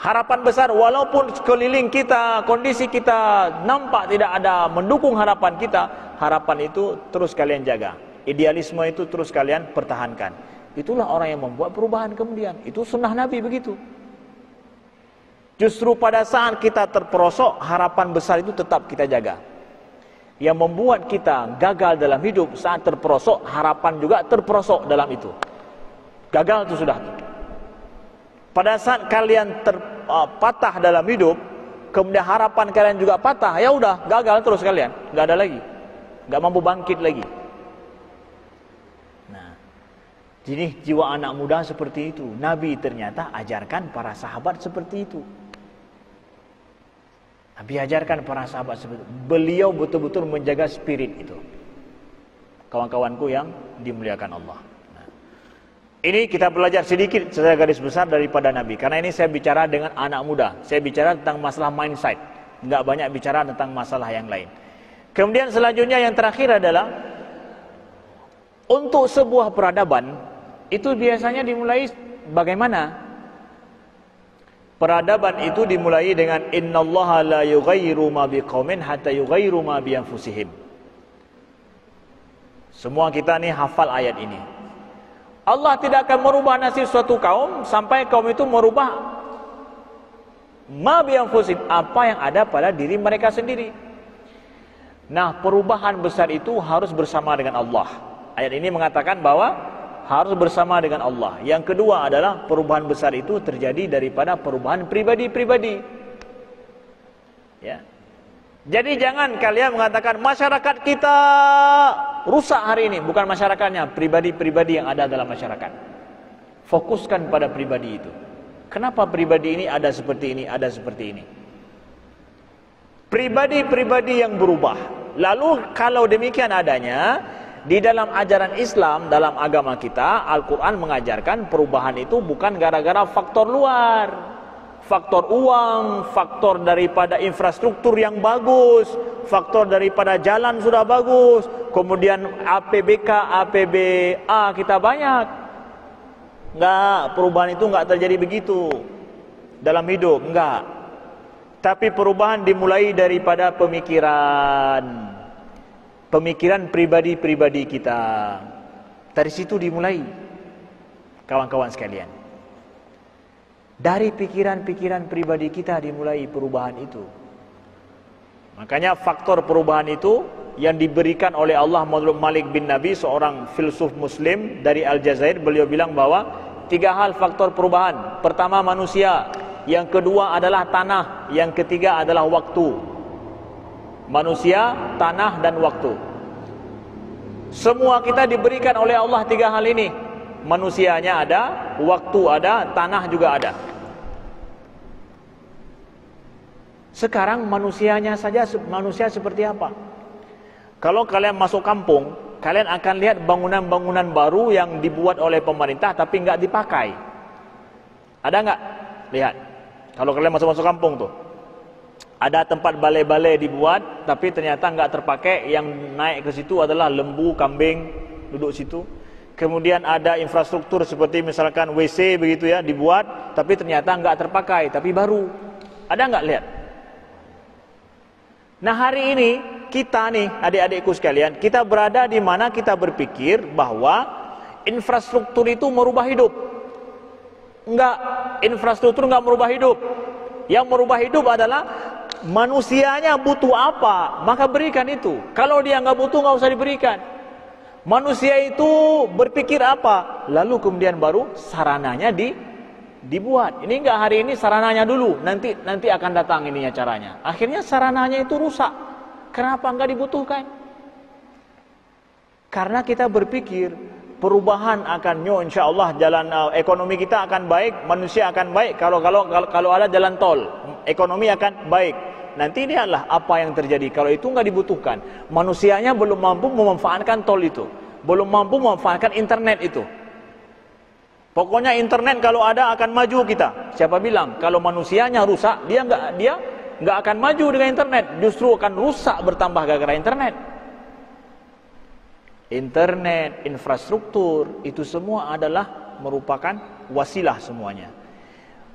harapan besar, walaupun sekeliling kita, kondisi kita nampak tidak ada mendukung harapan kita, harapan itu terus kalian jaga. Idealisme itu terus kalian pertahankan. Itulah orang yang membuat perubahan kemudian. Itu sunnah Nabi begitu. Justru pada saat kita terperosok, harapan besar itu tetap kita jaga. Yang membuat kita gagal dalam hidup saat terperosok, harapan juga terperosok dalam itu. Gagal itu sudah. Pada saat kalian patah dalam hidup, kemudian harapan kalian juga patah, ya udah, gagal terus kalian, nggak ada lagi, nggak mampu bangkit lagi. Nah, jadi jiwa anak muda seperti itu. Nabi ternyata ajarkan para sahabat seperti itu. Nabi ajarkan para sahabat seperti itu. Beliau betul-betul menjaga spirit itu. Kawan-kawanku yang dimuliakan Allah. Ini kita belajar sedikit secara garis besar daripada Nabi. Karena ini saya bicara dengan anak muda. Saya bicara tentang masalah mindset. Enggak banyak bicara tentang masalah yang lain. Kemudian selanjutnya yang terakhir adalah untuk sebuah peradaban itu biasanya dimulai bagaimana? Peradaban itu dimulai dengan innallaha la yughayyiru ma biqaumin hatta yughayyiru ma bi anfusihim. Semua kita nih hafal ayat ini. Allah tidak akan merubah nasib suatu kaum sampai kaum itu merubah ma bi anfusihim, apa yang ada pada diri mereka sendiri. Nah, perubahan besar itu harus bersama dengan Allah. Ayat ini mengatakan bahwa harus bersama dengan Allah. Yang kedua adalah perubahan besar itu terjadi daripada perubahan pribadi-pribadi. Ya. Jadi jangan kalian mengatakan masyarakat kita rusak hari ini. Bukan masyarakatnya, pribadi-pribadi yang ada dalam masyarakat. Fokuskan pada pribadi itu. Kenapa pribadi ini ada seperti ini, ada seperti ini? Pribadi-pribadi yang berubah. Lalu kalau demikian adanya, di dalam ajaran Islam, dalam agama kita, Al-Quran mengajarkan perubahan itu bukan gara-gara faktor luar. Faktor uang, faktor daripada infrastruktur yang bagus, faktor daripada jalan sudah bagus, kemudian APBK, APBA kita banyak. Enggak, perubahan itu enggak terjadi begitu dalam hidup, enggak. Tapi perubahan dimulai daripada pemikiran pribadi-pribadi kita. Dari situ dimulai, kawan-kawan sekalian. Dari pikiran-pikiran pribadi kita dimulai perubahan itu. Makanya faktor perubahan itu yang diberikan oleh Allah menurut Malik bin Nabi, seorang filsuf muslim dari Aljazair. Beliau bilang bahwa 3 hal faktor perubahan. Pertama manusia, yang kedua adalah tanah, yang ketiga adalah waktu. Manusia, tanah, dan waktu. Semua kita diberikan oleh Allah 3 hal ini. Manusianya ada, waktu ada, tanah juga ada. Sekarang manusia seperti apa? Kalau kalian masuk kampung, kalian akan lihat bangunan-bangunan baru yang dibuat oleh pemerintah tapi nggak dipakai. Ada nggak? Lihat. Kalau kalian masuk kampung tuh, ada tempat balai-balai dibuat tapi ternyata nggak terpakai. Yang naik ke situ adalah lembu, kambing duduk situ. Kemudian ada infrastruktur seperti misalkan WC begitu ya, dibuat tapi ternyata nggak terpakai, tapi baru. Ada nggak lihat? Nah, hari ini kita nih adik-adikku sekalian, kita berada di mana kita berpikir bahwa infrastruktur itu merubah hidup. Enggak, infrastruktur enggak merubah hidup. Yang merubah hidup adalah manusianya butuh apa, maka berikan itu. Kalau dia enggak butuh, enggak usah diberikan. Manusia itu berpikir apa, lalu kemudian baru sarananya dibuat. Ini enggak hari ini sarananya dulu, nanti akan datang ininya caranya. Akhirnya sarananya itu rusak. Kenapa enggak dibutuhkan? Karena kita berpikir perubahan akan insyaallah jalan ekonomi kita akan baik, manusia akan baik kalau ada jalan tol, ekonomi akan baik. Nanti lihatlah apa yang terjadi kalau itu enggak dibutuhkan. Manusianya belum mampu memanfaatkan tol itu, belum mampu memanfaatkan internet itu. Pokoknya internet kalau ada akan maju kita. Siapa bilang kalau manusianya rusak, dia enggak akan maju dengan internet, justru akan rusak bertambah gara-gara internet. Internet, infrastruktur itu semua adalah merupakan wasilah semuanya.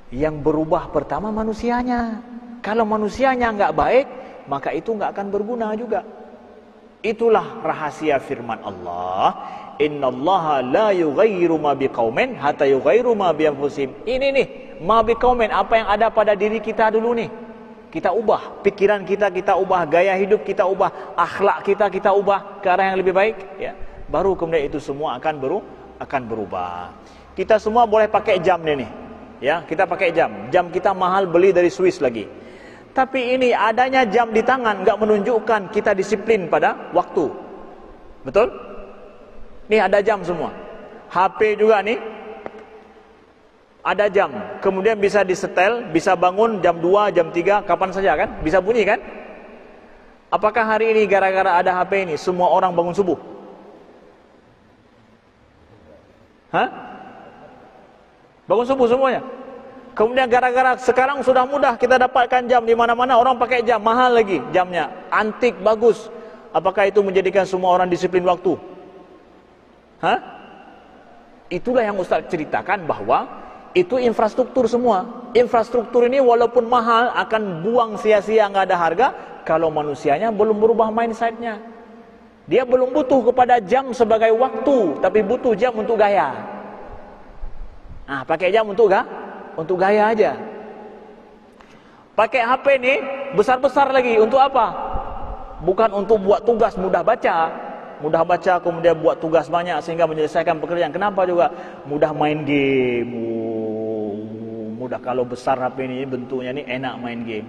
Yang berubah pertama manusianya. Kalau manusianya nggak baik, maka itu nggak akan berguna juga. Itulah rahasia firman Allah, innallaha la yughayyiru ma biqaumin hatta yughayyiru ma bi anfusihim. Ini nih, ma biqaumin, apa yang ada pada diri kita dulu nih. Kita ubah, pikiran kita ubah, gaya hidup kita ubah, akhlak kita ubah ke arah yang lebih baik, ya. Baru kemudian itu semua akan berubah. Kita semua boleh pakai jam nih. Ya, kita pakai jam. Jam kita mahal, beli dari Swiss lagi. Tapi ini adanya jam di tangan enggak menunjukkan kita disiplin pada waktu. Betul? Nih ada jam semua. HP juga nih. Ada jam. Kemudian bisa disetel, bisa bangun jam 2, jam 3, kapan saja kan? Bisa bunyi kan? Apakah hari ini gara-gara ada HP ini semua orang bangun subuh? Hah? Bangun subuh semuanya? Kemudian gara-gara sekarang sudah mudah kita dapatkan jam di mana-mana, orang pakai jam, mahal lagi jamnya, antik, bagus. Apakah itu menjadikan semua orang disiplin waktu? Hah? Itulah yang Ustaz ceritakan bahwa itu infrastruktur semua. Infrastruktur ini walaupun mahal akan buang sia-sia, nggak ada harga kalau manusianya belum berubah mindsetnya. Dia belum butuh kepada jam sebagai waktu, tapi butuh jam untuk gaya. Nah, pakai jam untuk gaya aja. Pakai HP nih besar-besar lagi untuk apa? Bukan untuk buat tugas, mudah baca kemudian buat tugas banyak sehingga menyelesaikan pekerjaan. Kenapa juga? Mudah main game. Mudah kalau besar HP ini bentuknya ini enak main game.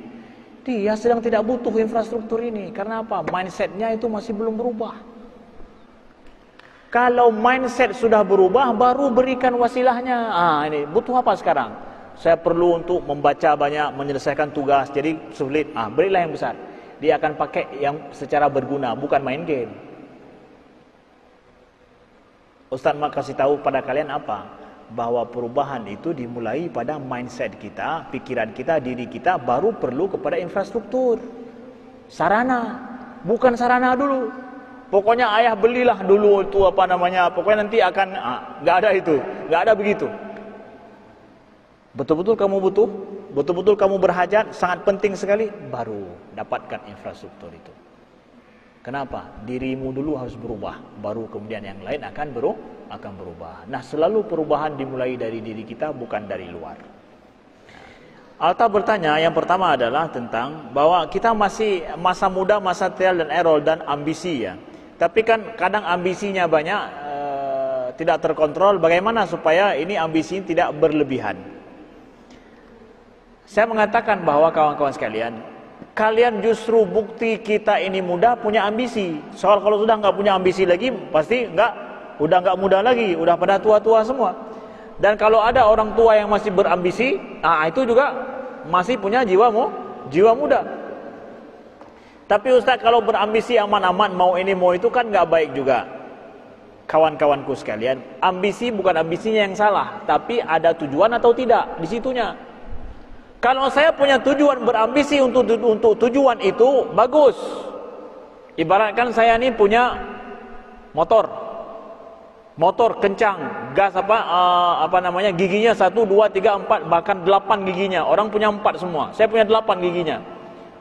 Dia sedang tidak butuh infrastruktur ini. Karena apa? Mindsetnya itu masih belum berubah. Kalau mindset sudah berubah, baru berikan wasilahnya. Ini butuh apa sekarang? Saya perlu untuk membaca banyak, menyelesaikan tugas, jadi sulit. Berilah yang besar. Dia akan pakai yang secara berguna, bukan main game. Ustaz mau kasih tahu pada kalian apa? Bahwa perubahan itu dimulai pada mindset kita, pikiran kita, diri kita, baru perlu kepada infrastruktur. Sarana, bukan sarana dulu. Pokoknya ayah belilah dulu itu pokoknya nanti akan, nggak ada itu, nggak ada begitu. Betul-betul kamu butuh, betul-betul kamu berhajat, sangat penting sekali, baru dapatkan infrastruktur itu. Kenapa? Dirimu dulu harus berubah, baru kemudian yang lain akan berubah. Nah, selalu perubahan dimulai dari diri kita, bukan dari luar. Alta bertanya, yang pertama adalah tentang bahwa kita masih masa muda, masa trial dan error dan ambisi ya. Tapi kan kadang ambisinya banyak, tidak terkontrol. Bagaimana supaya ini ambisi tidak berlebihan? Saya mengatakan bahwa kawan-kawan sekalian, kalian justru bukti kita ini muda punya ambisi. Soal kalau sudah nggak punya ambisi lagi, pasti udah nggak muda lagi, udah pada tua-tua semua. Dan kalau ada orang tua yang masih berambisi, itu juga masih punya jiwa muda. Tapi Ustaz, kalau berambisi aman-aman, mau ini mau itu kan nggak baik juga. Kawan-kawanku sekalian, ambisi bukan ambisinya yang salah, tapi ada tujuan atau tidak di situnya. Kalau saya punya tujuan berambisi untuk tujuan itu, bagus. Ibaratkan saya ini punya motor kencang, gas giginya 1, 2, 3, 4, bahkan 8 giginya. Orang punya 4 semua, saya punya 8 giginya.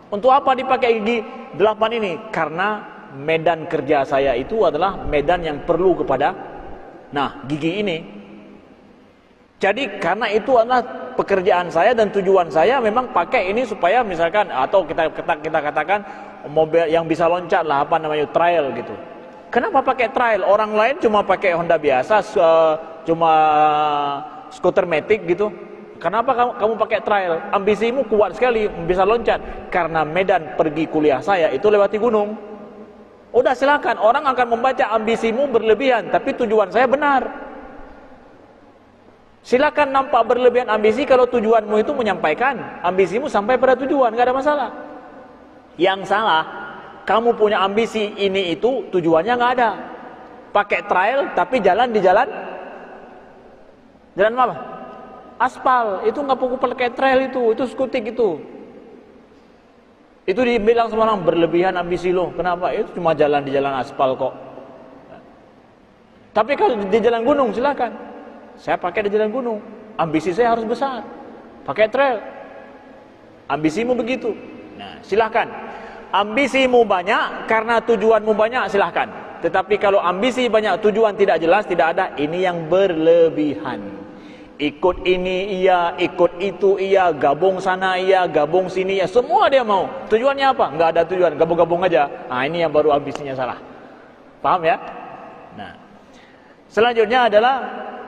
Untuk apa dipakai gigi 8 ini? Karena medan kerja saya itu adalah medan yang perlu kepada gigi ini. Jadi karena itu adalah pekerjaan saya dan tujuan saya memang pakai ini supaya misalkan, atau kita katakan mobil yang bisa loncat lah, trial gitu. Kenapa pakai trial? Orang lain cuma pakai Honda biasa, cuma skuter matic gitu. Kenapa kamu pakai trial? Ambisimu kuat sekali, bisa loncat. Karena medan pergi kuliah saya itu lewati gunung. Udah silakan, orang akan membaca ambisimu berlebihan, tapi tujuan saya benar. Silakan nampak berlebihan ambisi kalau tujuanmu itu menyampaikan ambisimu sampai pada tujuan, nggak ada masalah. Yang salah, kamu punya ambisi ini itu tujuannya nggak ada. Pakai trial tapi jalan di jalan apa? Aspal. Itu nggak perlu pakai trail itu skutik itu. Itu dibilang sama orang berlebihan ambisi lo. Kenapa? Itu cuma jalan di jalan aspal kok. Tapi kalau di jalan gunung silakan. Saya pakai di jalan gunung. Ambisi saya harus besar. pakai trail. Ambisimu begitu. Nah, silahkan. Ambisimu banyak karena tujuanmu banyak, silahkan. Tetapi kalau ambisi banyak, tujuan tidak jelas, tidak ada, ini yang berlebihan. Ikut ini iya, ikut itu iya, gabung sana iya, gabung sini iya, semua dia mau. Tujuannya apa? Enggak ada tujuan, gabung-gambung aja. Nah, ini yang baru ambisinya salah. Paham ya? Nah, selanjutnya adalah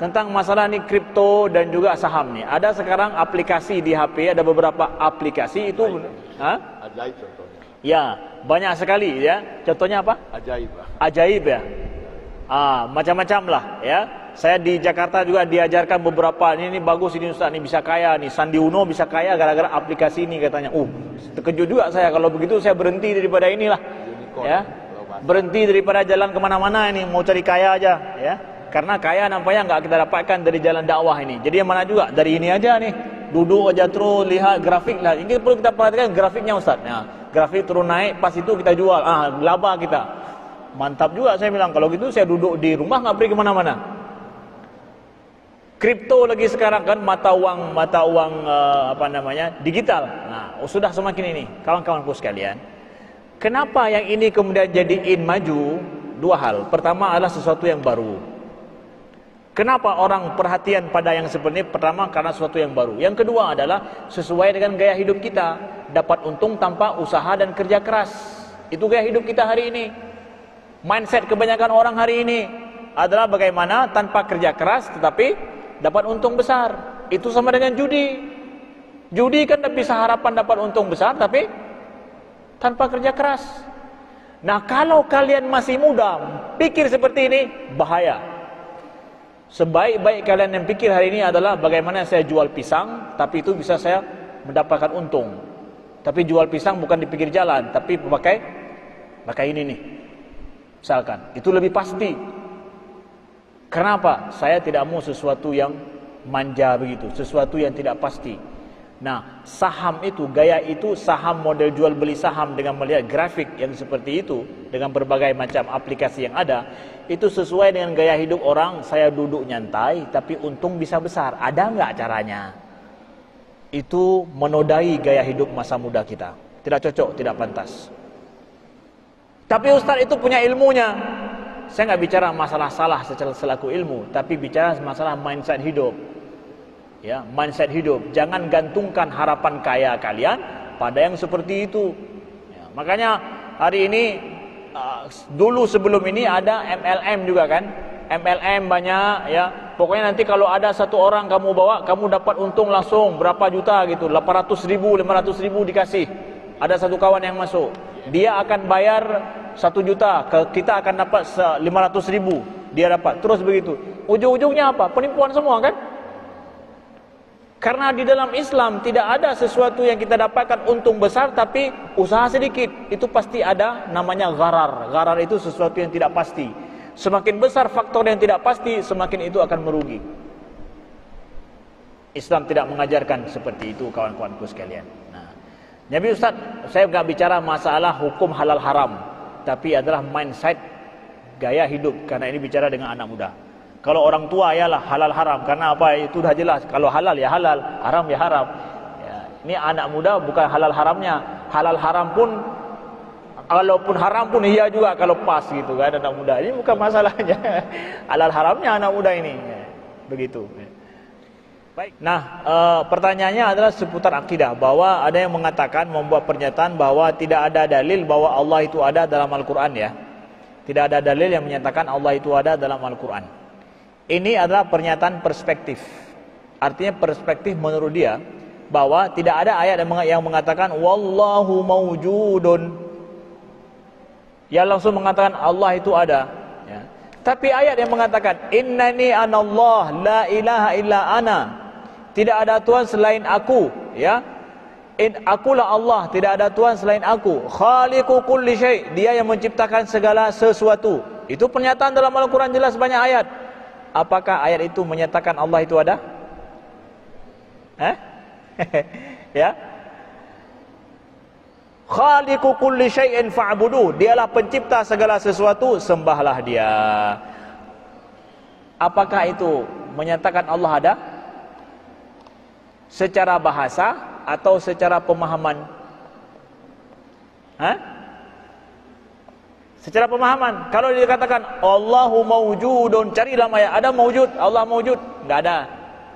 tentang masalah nih kripto dan juga saham nih. Ada sekarang aplikasi di HP, ada beberapa aplikasi itu. Ajaib contohnya. Ya, banyak sekali ya. Contohnya apa? Ajaib. Ajaib ya. Macam-macam lah ya. Saya di Jakarta juga diajarkan beberapa, ini bagus ini Ustaz, ini bisa kaya nih. Sandi Uno bisa kaya gara-gara aplikasi ini katanya. Terkejut juga saya, kalau begitu saya berhenti daripada inilah. Unicorn, ya. Berhenti daripada jalan kemana-mana ini, mau cari kaya aja ya. Karena kaya nampaknya nggak kita dapatkan dari jalan dakwah ini. Jadi yang mana juga dari ini aja nih, duduk aja terus lihat grafik lah. Ini perlu kita perhatikan grafiknya Ustaz. Nah, grafik turun naik, pas itu kita jual, laba kita. Mantap juga saya bilang. Kalau gitu saya duduk di rumah nggak pergi kemana-mana. Kripto lagi sekarang kan mata uang digital. Nah, sudah semakin ini kawan-kawanku sekalian. Kenapa yang ini kemudian jadi maju? Dua hal. Pertama adalah sesuatu yang baru. Kenapa orang perhatian pada yang seperti ini? Pertama karena sesuatu yang baru. Yang kedua adalah sesuai dengan gaya hidup kita. Dapat untung tanpa usaha dan kerja keras. Itu gaya hidup kita hari ini. Mindset kebanyakan orang hari ini adalah bagaimana tanpa kerja keras tetapi dapat untung besar. Itu sama dengan judi. Judi kan bisa harapan dapat untung besar tapi tanpa kerja keras. Nah, kalau kalian masih muda pikir seperti ini, bahaya. Sebaik-baik kalian yang pikir hari ini adalah bagaimana saya jual pisang tapi itu bisa saya mendapatkan untung. Tapi jual pisang bukan di pinggir jalan, tapi pakai ini nih. Misalkan, itu lebih pasti. Kenapa? Saya tidak mau sesuatu yang manja begitu, sesuatu yang tidak pasti. Nah, saham itu, gaya itu, saham model jual beli saham dengan melihat grafik yang seperti itu, dengan berbagai macam aplikasi yang ada, itu sesuai dengan gaya hidup orang. Saya duduk nyantai, tapi untung bisa besar. Ada nggak caranya? Itu menodai gaya hidup masa muda kita. Tidak cocok, tidak pantas. Tapi Ustaz itu punya ilmunya. Saya nggak bicara masalah salah secara selaku ilmu, tapi bicara masalah mindset hidup. Ya, mindset hidup. Jangan gantungkan harapan kaya kalian pada yang seperti itu. Ya, makanya hari ini, dulu sebelum ini ada MLM juga kan. MLM banyak ya. Pokoknya nanti kalau ada satu orang kamu bawa, kamu dapat untung langsung berapa juta gitu, 800 ribu, 500 ribu dikasih. Ada satu kawan yang masuk, dia akan bayar 1 juta, kita akan dapat 500 ribu, dia dapat, terus begitu. Ujung-ujungnya apa? Penipuan semua kan? Karena di dalam Islam tidak ada sesuatu yang kita dapatkan untung besar tapi usaha sedikit. Itu pasti ada namanya gharar. Gharar itu sesuatu yang tidak pasti. Semakin besar faktor yang tidak pasti, semakin itu akan merugi. Islam tidak mengajarkan seperti itu, kawan-kawanku sekalian. Nah, jadi Ustaz, saya enggak bicara masalah hukum halal haram, tapi adalah mindset gaya hidup, karena ini bicara dengan anak muda. Kalau orang tua ialah halal haram, karena apa? Itu dah jelas. Kalau halal ya halal, haram ya haram. Ya, ini anak muda bukan halal haramnya. Halal haram pun, walaupun haram pun iya juga kalau pas gitu kan anak muda. Ini bukan masalahnya. Halal haramnya anak muda ini. Ya, begitu. Baik. Nah, pertanyaannya adalah seputar akidah, bahwa ada yang mengatakan, membuat pernyataan bahwa tidak ada dalil bahwa Allah itu ada dalam Al-Quran ya. Tidak ada dalil yang menyatakan Allah itu ada dalam Al-Quran. Ini adalah pernyataan perspektif. Artinya perspektif menurut dia bahwa tidak ada ayat yang mengatakan wallahu mawjudun. Yang langsung mengatakan Allah itu ada ya. Tapi ayat yang mengatakan innani anallah la ilaha illa ana. Tidak ada Tuhan selain aku ya. Akulah Allah, tidak ada Tuhan selain aku. Khaliqu kulli syai', dia yang menciptakan segala sesuatu. Itu pernyataan dalam Al-Quran jelas, banyak ayat. Apakah ayat itu menyatakan Allah itu ada? Ya. Khaliqu kulli syai'in fa'budu, dialah pencipta segala sesuatu, sembahlah dia. Apakah itu menyatakan Allah ada? Secara bahasa atau secara pemahaman? Hah? Secara pemahaman. Kalau dikatakan Allahu mawjudun, carilah ayat ada mawjud, Allah mawjud, enggak ada.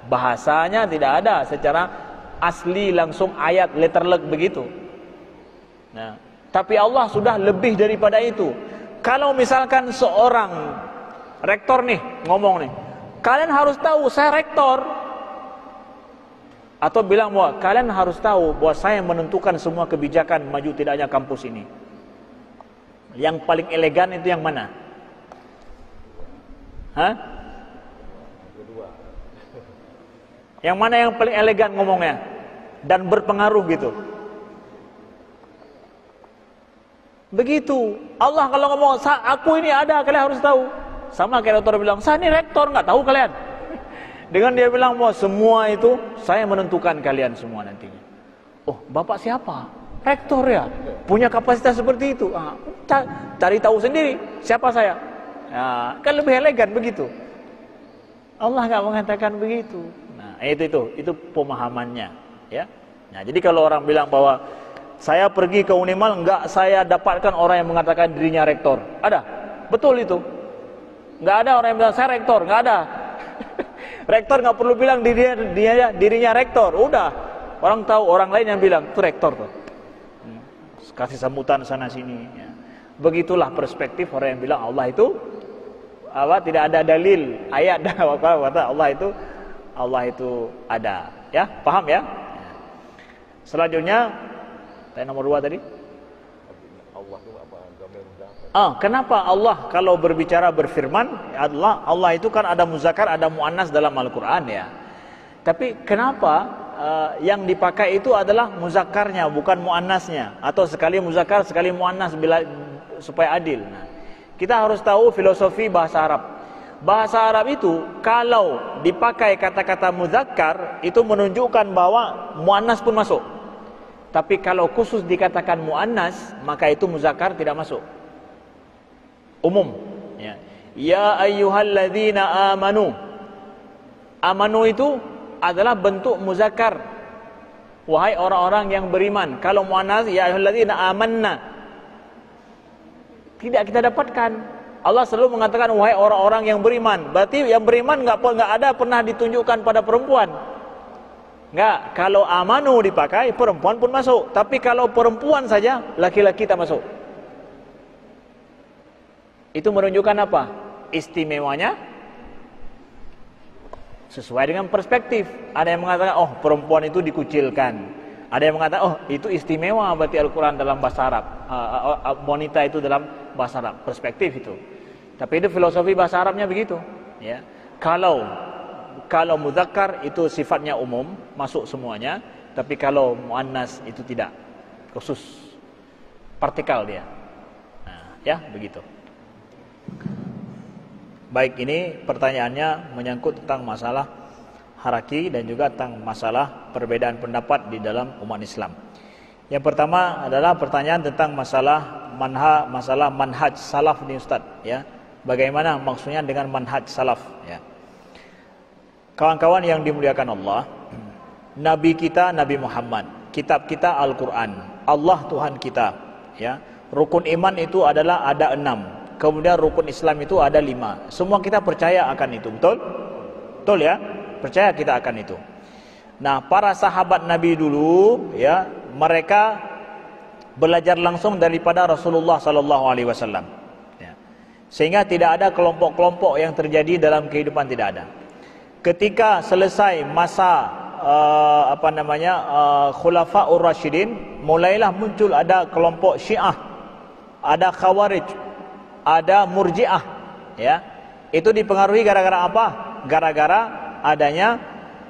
Bahasanya tidak ada secara asli langsung ayat letterlek begitu. Nah, tapi Allah sudah lebih daripada itu. Kalau misalkan seorang rektor nih ngomong nih, kalian harus tahu saya rektor. Atau bilang bahwa kalian harus tahu bahwa saya menentukan semua kebijakan maju tidaknya kampus ini. Yang paling elegan itu yang mana? Hah? Yang mana yang paling elegan ngomongnya dan berpengaruh gitu? Begitu. Allah kalau ngomong, aku ini ada, kalian harus tahu. Sama kayak dokter bilang, saya ini rektor, nggak tahu kalian. Dengan dia bilang bahwa semua itu saya menentukan kalian semua nantinya. Oh, bapak siapa? Rektor ya, punya kapasitas seperti itu. Cari tahu sendiri siapa saya. Nah, kan lebih elegan begitu. Allah nggak mengatakan begitu. Nah, itu pemahamannya, ya. Nah, jadi kalau orang bilang bahwa saya pergi ke Unimal, enggak saya dapatkan orang yang mengatakan dirinya rektor. Ada, betul itu. Enggak ada orang yang bilang saya rektor, enggak ada. Rektor nggak perlu bilang dirinya rektor, udah orang tahu, orang lain yang bilang itu rektor tuh. Kasih sambutan sana sini. Ya. Begitulah perspektif orang yang bilang Allah itu tidak ada dalil ayat Allah itu ada. Ya, paham ya? Selanjutnya, tanya nomor 2 tadi. Kenapa Allah kalau berbicara berfirman, Allah itu kan ada muzakkar, ada muannas dalam Al-Quran ya. Tapi kenapa yang dipakai itu adalah muzakkarnya, bukan muannasnya, atau sekali muzakkar sekali muannas supaya adil. Nah, kita harus tahu filosofi bahasa Arab. Bahasa Arab itu kalau dipakai kata-kata muzakkar itu menunjukkan bahwa muannas pun masuk. Tapi kalau khusus dikatakan muannas, maka itu muzakkar tidak masuk. Umum, ya. Ya ayyuhalladzina amanu. Amanu itu adalah bentuk muzakkar. Wahai orang-orang yang beriman. Kalau muannas, ya ayyuhalladzina amanna. Tidak kita dapatkan. Allah selalu mengatakan wahai orang-orang yang beriman. Berarti yang beriman enggak ada pernah ditunjukkan pada perempuan. Enggak, kalau amanu dipakai perempuan pun masuk. Tapi kalau perempuan saja, laki-laki tak masuk. Itu menunjukkan apa? Istimewanya sesuai dengan perspektif. Ada yang mengatakan, oh perempuan itu dikucilkan. Ada yang mengatakan, oh itu istimewa berarti Al-Quran dalam bahasa Arab. Wanita itu dalam bahasa Arab. Perspektif itu. Tapi itu filosofi bahasa Arabnya begitu. Ya. Kalau muzakkar itu sifatnya umum, masuk semuanya. Tapi kalau muannas itu tidak. Khusus. Partikel dia. Nah, ya begitu. Baik, ini pertanyaannya menyangkut tentang masalah haraki dan juga tentang masalah perbedaan pendapat di dalam umat Islam. Yang pertama adalah pertanyaan tentang masalah manhaj salaf nih Ustaz, ya. Bagaimana maksudnya dengan manhaj salaf, ya. Kawan-kawan yang dimuliakan Allah, Nabi kita Nabi Muhammad, kitab kita Al-Quran, Allah Tuhan kita, ya. Rukun iman itu adalah ada 6. Kemudian rukun Islam itu ada 5. Semua kita percaya akan itu, betul? Betul ya? Percaya kita akan itu. Nah, para sahabat Nabi dulu, ya, mereka belajar langsung daripada Rasulullah sallallahu alaihi wasallam. Ya. Sehingga tidak ada kelompok-kelompok yang terjadi dalam kehidupan, tidak ada. Ketika selesai masa Khulafaur Rasyidin, mulailah muncul ada kelompok Syiah, ada Khawarij, ada Murji'ah, ya. Itu dipengaruhi gara-gara apa? Gara-gara adanya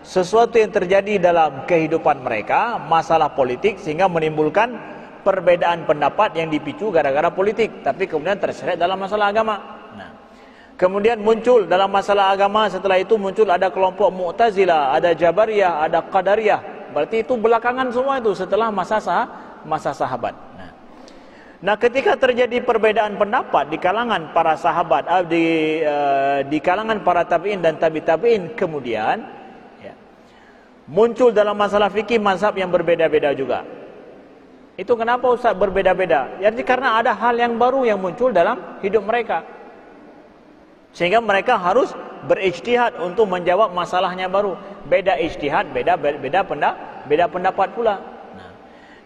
sesuatu yang terjadi dalam kehidupan mereka, masalah politik, sehingga menimbulkan perbedaan pendapat yang dipicu gara-gara politik, tapi kemudian terseret dalam masalah agama. Nah, kemudian muncul dalam masalah agama, setelah itu muncul ada kelompok Mu'tazilah, ada Jabariyah, ada Qadariyah. Berarti itu belakangan semua itu setelah masa sahabat. Nah, ketika terjadi perbedaan pendapat di kalangan para sahabat, di kalangan para tabi'in dan tabi'in, kemudian ya, Muncul dalam masalah fikih mazhab yang berbeda-beda juga. Itu kenapa Ustaz berbeda-beda? Jadi karena ada hal yang baru yang muncul dalam hidup mereka, sehingga mereka harus berijtihad untuk menjawab masalahnya baru. Beda ijtihad, beda pendapat pula. Nah,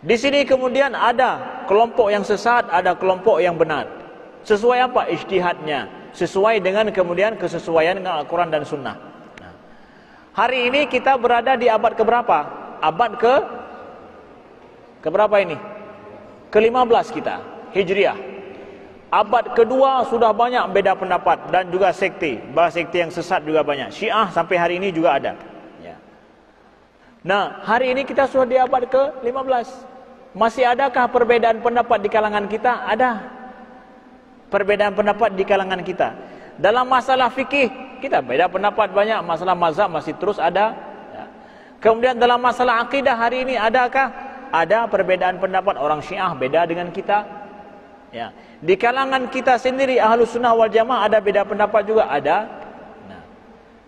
di sini kemudian ada kelompok yang sesat, ada kelompok yang benar. Sesuai apa ijtihadnya? Sesuai dengan kemudian kesesuaian dengan Al-Quran dan Sunnah. Nah, hari ini kita berada di abad keberapa? Abad keberapa ini? Ke-15 kita, Hijriah. Abad kedua sudah banyak beda pendapat dan juga sekte. Bahasa sekte yang sesat juga banyak. Syiah sampai hari ini juga ada. Ya. Nah, hari ini kita sudah di abad ke-15. Masih adakah perbedaan pendapat di kalangan kita? Ada. Perbedaan pendapat di kalangan kita. Dalam masalah fikih, kita beda pendapat banyak. Masalah mazhab masih terus ada. Ya. Kemudian dalam masalah akidah hari ini adakah? Ada perbedaan pendapat. Orang Syiah beda dengan kita. Ya. Di kalangan kita sendiri Ahlus Sunnah wal Jamaah ada beda pendapat juga, ada.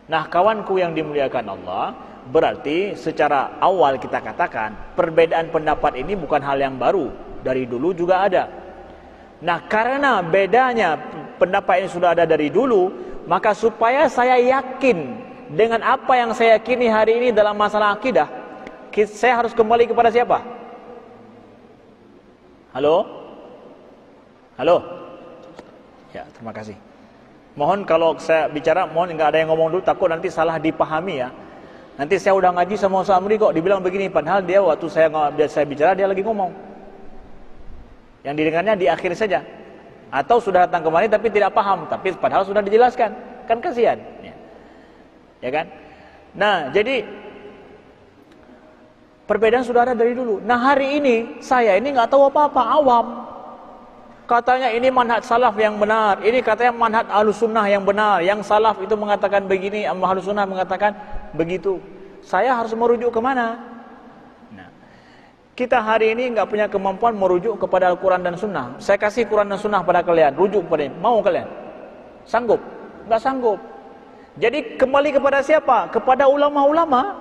Nah, kawanku yang dimuliakan Allah, berarti secara awal kita katakan perbedaan pendapat ini bukan hal yang baru, dari dulu juga ada. Nah, karena bedanya pendapat ini sudah ada dari dulu, maka supaya saya yakin dengan apa yang saya yakini hari ini dalam masalah akidah, saya harus kembali kepada siapa? Halo? Halo? Ya, terima kasih. Mohon kalau saya bicara, mohon enggak ada yang ngomong dulu, takut nanti salah dipahami ya. Nanti saya udah ngaji sama Ustaz Amri kok, dibilang begini, padahal dia waktu saya bicara dia lagi ngomong. Yang didengarnya di akhir saja. Atau sudah datang kemari tapi tidak paham, tapi padahal sudah dijelaskan. Kan kasihan. Ya kan? Nah, jadi perbedaan sudah ada dari dulu. Nah, hari ini saya ini enggak tahu apa-apa, awam. Katanya ini manhaj salaf yang benar, ini katanya manhaj Ahlus Sunnah yang benar, yang salaf itu mengatakan begini, Ahlus Sunnah mengatakan begitu. Saya harus merujuk kemana? Nah, kita hari ini nggak punya kemampuan merujuk kepada Al-Quran dan Sunnah. Saya kasih Quran dan Sunnah pada kalian, rujuk pada ini. Mau kalian? Sanggup? Nggak sanggup. Jadi kembali kepada siapa? Kepada ulama-ulama.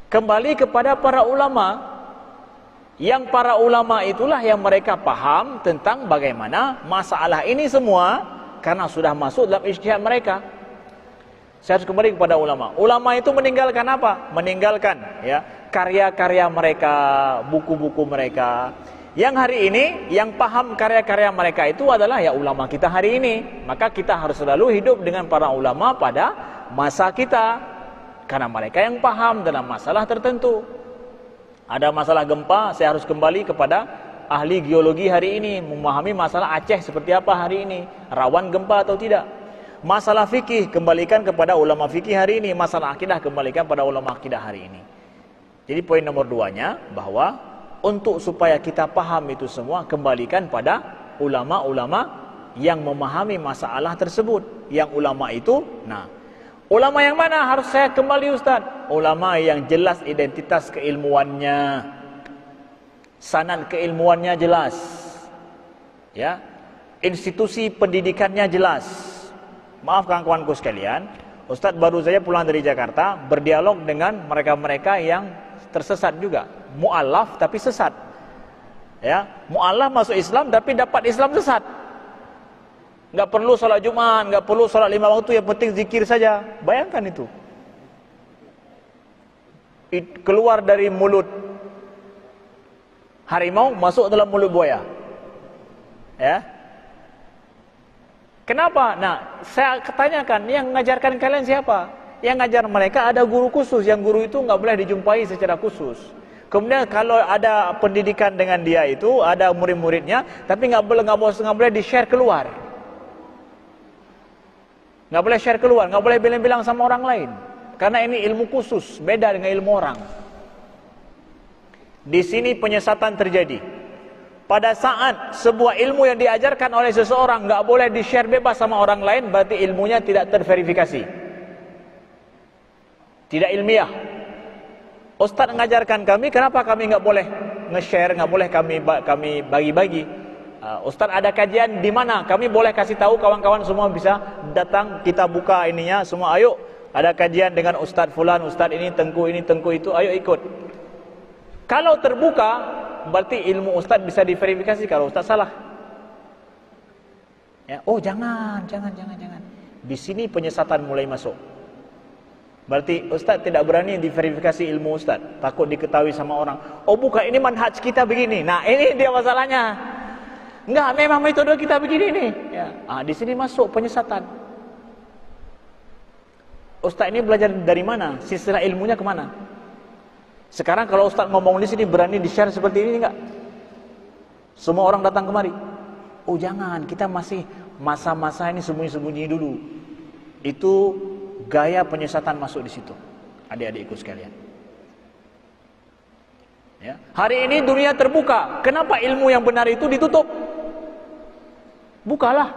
Kembali kepada para ulama. Yang para ulama itulah yang mereka paham tentang bagaimana masalah ini semua, karena sudah masuk dalam ijtihad mereka. Saya harus kembali kepada ulama. Ulama itu meninggalkan apa? Meninggalkan ya karya-karya mereka, buku-buku mereka. Yang hari ini yang paham karya-karya mereka itu adalah ya ulama kita hari ini. Maka kita harus selalu hidup dengan para ulama pada masa kita, karena mereka yang paham dalam masalah tertentu. Ada masalah gempa, saya harus kembali kepada ahli geologi hari ini, memahami masalah Aceh seperti apa hari ini, rawan gempa atau tidak. Masalah fikih, kembalikan kepada ulama fikih hari ini. Masalah akidah, kembalikan pada ulama akidah hari ini. Jadi poin nomor 2-nya, bahwa untuk supaya kita paham itu semua, kembalikan pada ulama-ulama yang memahami masalah tersebut. Yang ulama itu, ulama yang mana harus saya kembali Ustaz? Ulama yang jelas identitas keilmuannya, sanad keilmuannya jelas, ya, institusi pendidikannya jelas. Maaf kawan-kawanku sekalian, Ustaz baru saja pulang dari Jakarta, berdialog dengan mereka-mereka yang tersesat juga, mu'alaf tapi sesat. Ya, mu'alaf masuk Islam tapi dapat Islam sesat. Enggak perlu salat Jumat, enggak perlu salat 5 waktu, yang penting zikir saja. Bayangkan itu. Keluar dari mulut harimau, masuk dalam mulut buaya. Ya. Kenapa? Nah, saya tanyakan, yang mengajarkan kalian siapa? Yang ngajar mereka ada guru khusus, yang guru itu enggak boleh dijumpai secara khusus. Kemudian kalau ada pendidikan dengan dia itu, ada murid-muridnya, tapi enggak boleh di-share keluar. Nggak boleh share keluar, nggak boleh bilang-bilang sama orang lain. Karena ini ilmu khusus, beda dengan ilmu orang. Di sini penyesatan terjadi. Pada saat sebuah ilmu yang diajarkan oleh seseorang nggak boleh di-share bebas sama orang lain, berarti ilmunya tidak terverifikasi. Tidak ilmiah. Ustaz mengajarkan kami, kenapa kami nggak boleh nge-share, nggak boleh kami bagi-bagi? Ustaz ada kajian di mana? Kami boleh kasih tahu kawan-kawan semua bisa datang, kita buka ininya semua. Ayo Ada kajian dengan ustaz fulan, ustaz ini, tengku itu, ayo ikut. Kalau terbuka, berarti ilmu ustaz bisa diverifikasi kalau ustaz salah. Ya, oh jangan. Di sini penyesatan mulai masuk. Berarti ustaz tidak berani diverifikasi ilmu ustaz, takut diketahui sama orang. Oh bukan, ini manhaj kita begini. Nah ini dia masalahnya. Enggak, memang metode kita begini nih. Ya, di sini masuk penyesatan. Ustaz ini belajar dari mana? Silsilah ilmunya kemana? Sekarang kalau ustaz ngomong di sini berani di-share seperti ini enggak? Semua orang datang kemari. Oh jangan, kita masih masa-masa ini sembunyi-sembunyi dulu. Itu gaya penyesatan masuk di situ. Adik-adikku sekalian. Ya. Hari ini dunia terbuka. Kenapa ilmu yang benar itu ditutup? Bukalah.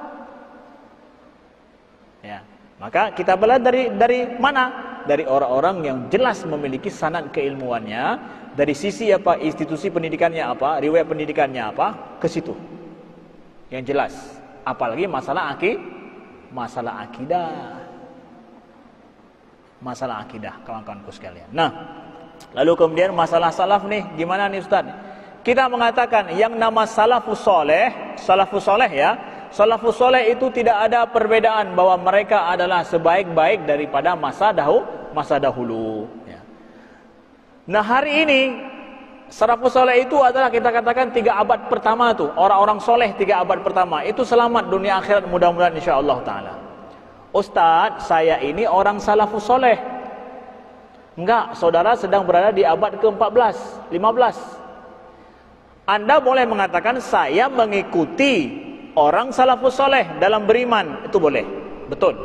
Ya. Maka kita belajar dari mana? Dari orang-orang yang jelas memiliki sanad keilmuannya, dari sisi apa, institusi pendidikannya apa, riwayat pendidikannya apa, ke situ. Yang jelas. Apalagi masalah akidah. Masalah akidah, kawan-kawanku sekalian. Nah, lalu kemudian masalah salaf nih, gimana nih Ustaz? Kita mengatakan yang nama salafus soleh ya. Salafus soleh itu tidak ada perbedaan bahwa mereka adalah sebaik-baik daripada masa dahulu. Ya. Nah hari ini salafus soleh itu adalah kita katakan 3 abad pertama tuh, orang-orang soleh 3 abad pertama itu selamat dunia akhirat mudah-mudahan insyaallah taala. Ustaz, saya ini orang salafus soleh. Enggak, saudara sedang berada di abad ke-14, 15. Anda boleh mengatakan saya mengikuti orang salafus soleh dalam beriman, itu boleh, betul.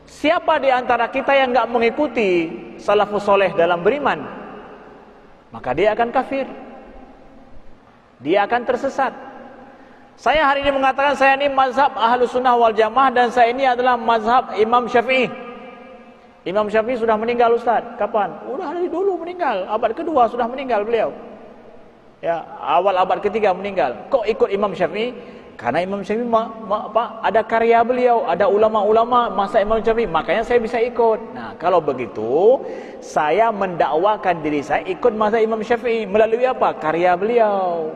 Siapa di antara kita yang enggak mengikuti salafus soleh dalam beriman, maka dia akan kafir. Dia akan tersesat. Saya hari ini mengatakan saya ini mazhab Ahlus Sunnah wal Jamaah dan saya ini adalah mazhab Imam Syafi'i. Imam Syafi'i sudah meninggal Ustaz. Kapan? Udah dari dulu meninggal. Abad kedua sudah meninggal beliau. Ya, awal abad ketiga meninggal. Kok ikut Imam Syafi'i? Karena Imam Syafi'i ada karya beliau, ada ulama-ulama masa Imam Syafi'i, makanya saya bisa ikut. Nah, kalau begitu, saya mendakwakan diri saya ikut mazhab Imam Syafi'i melalui apa? Karya beliau.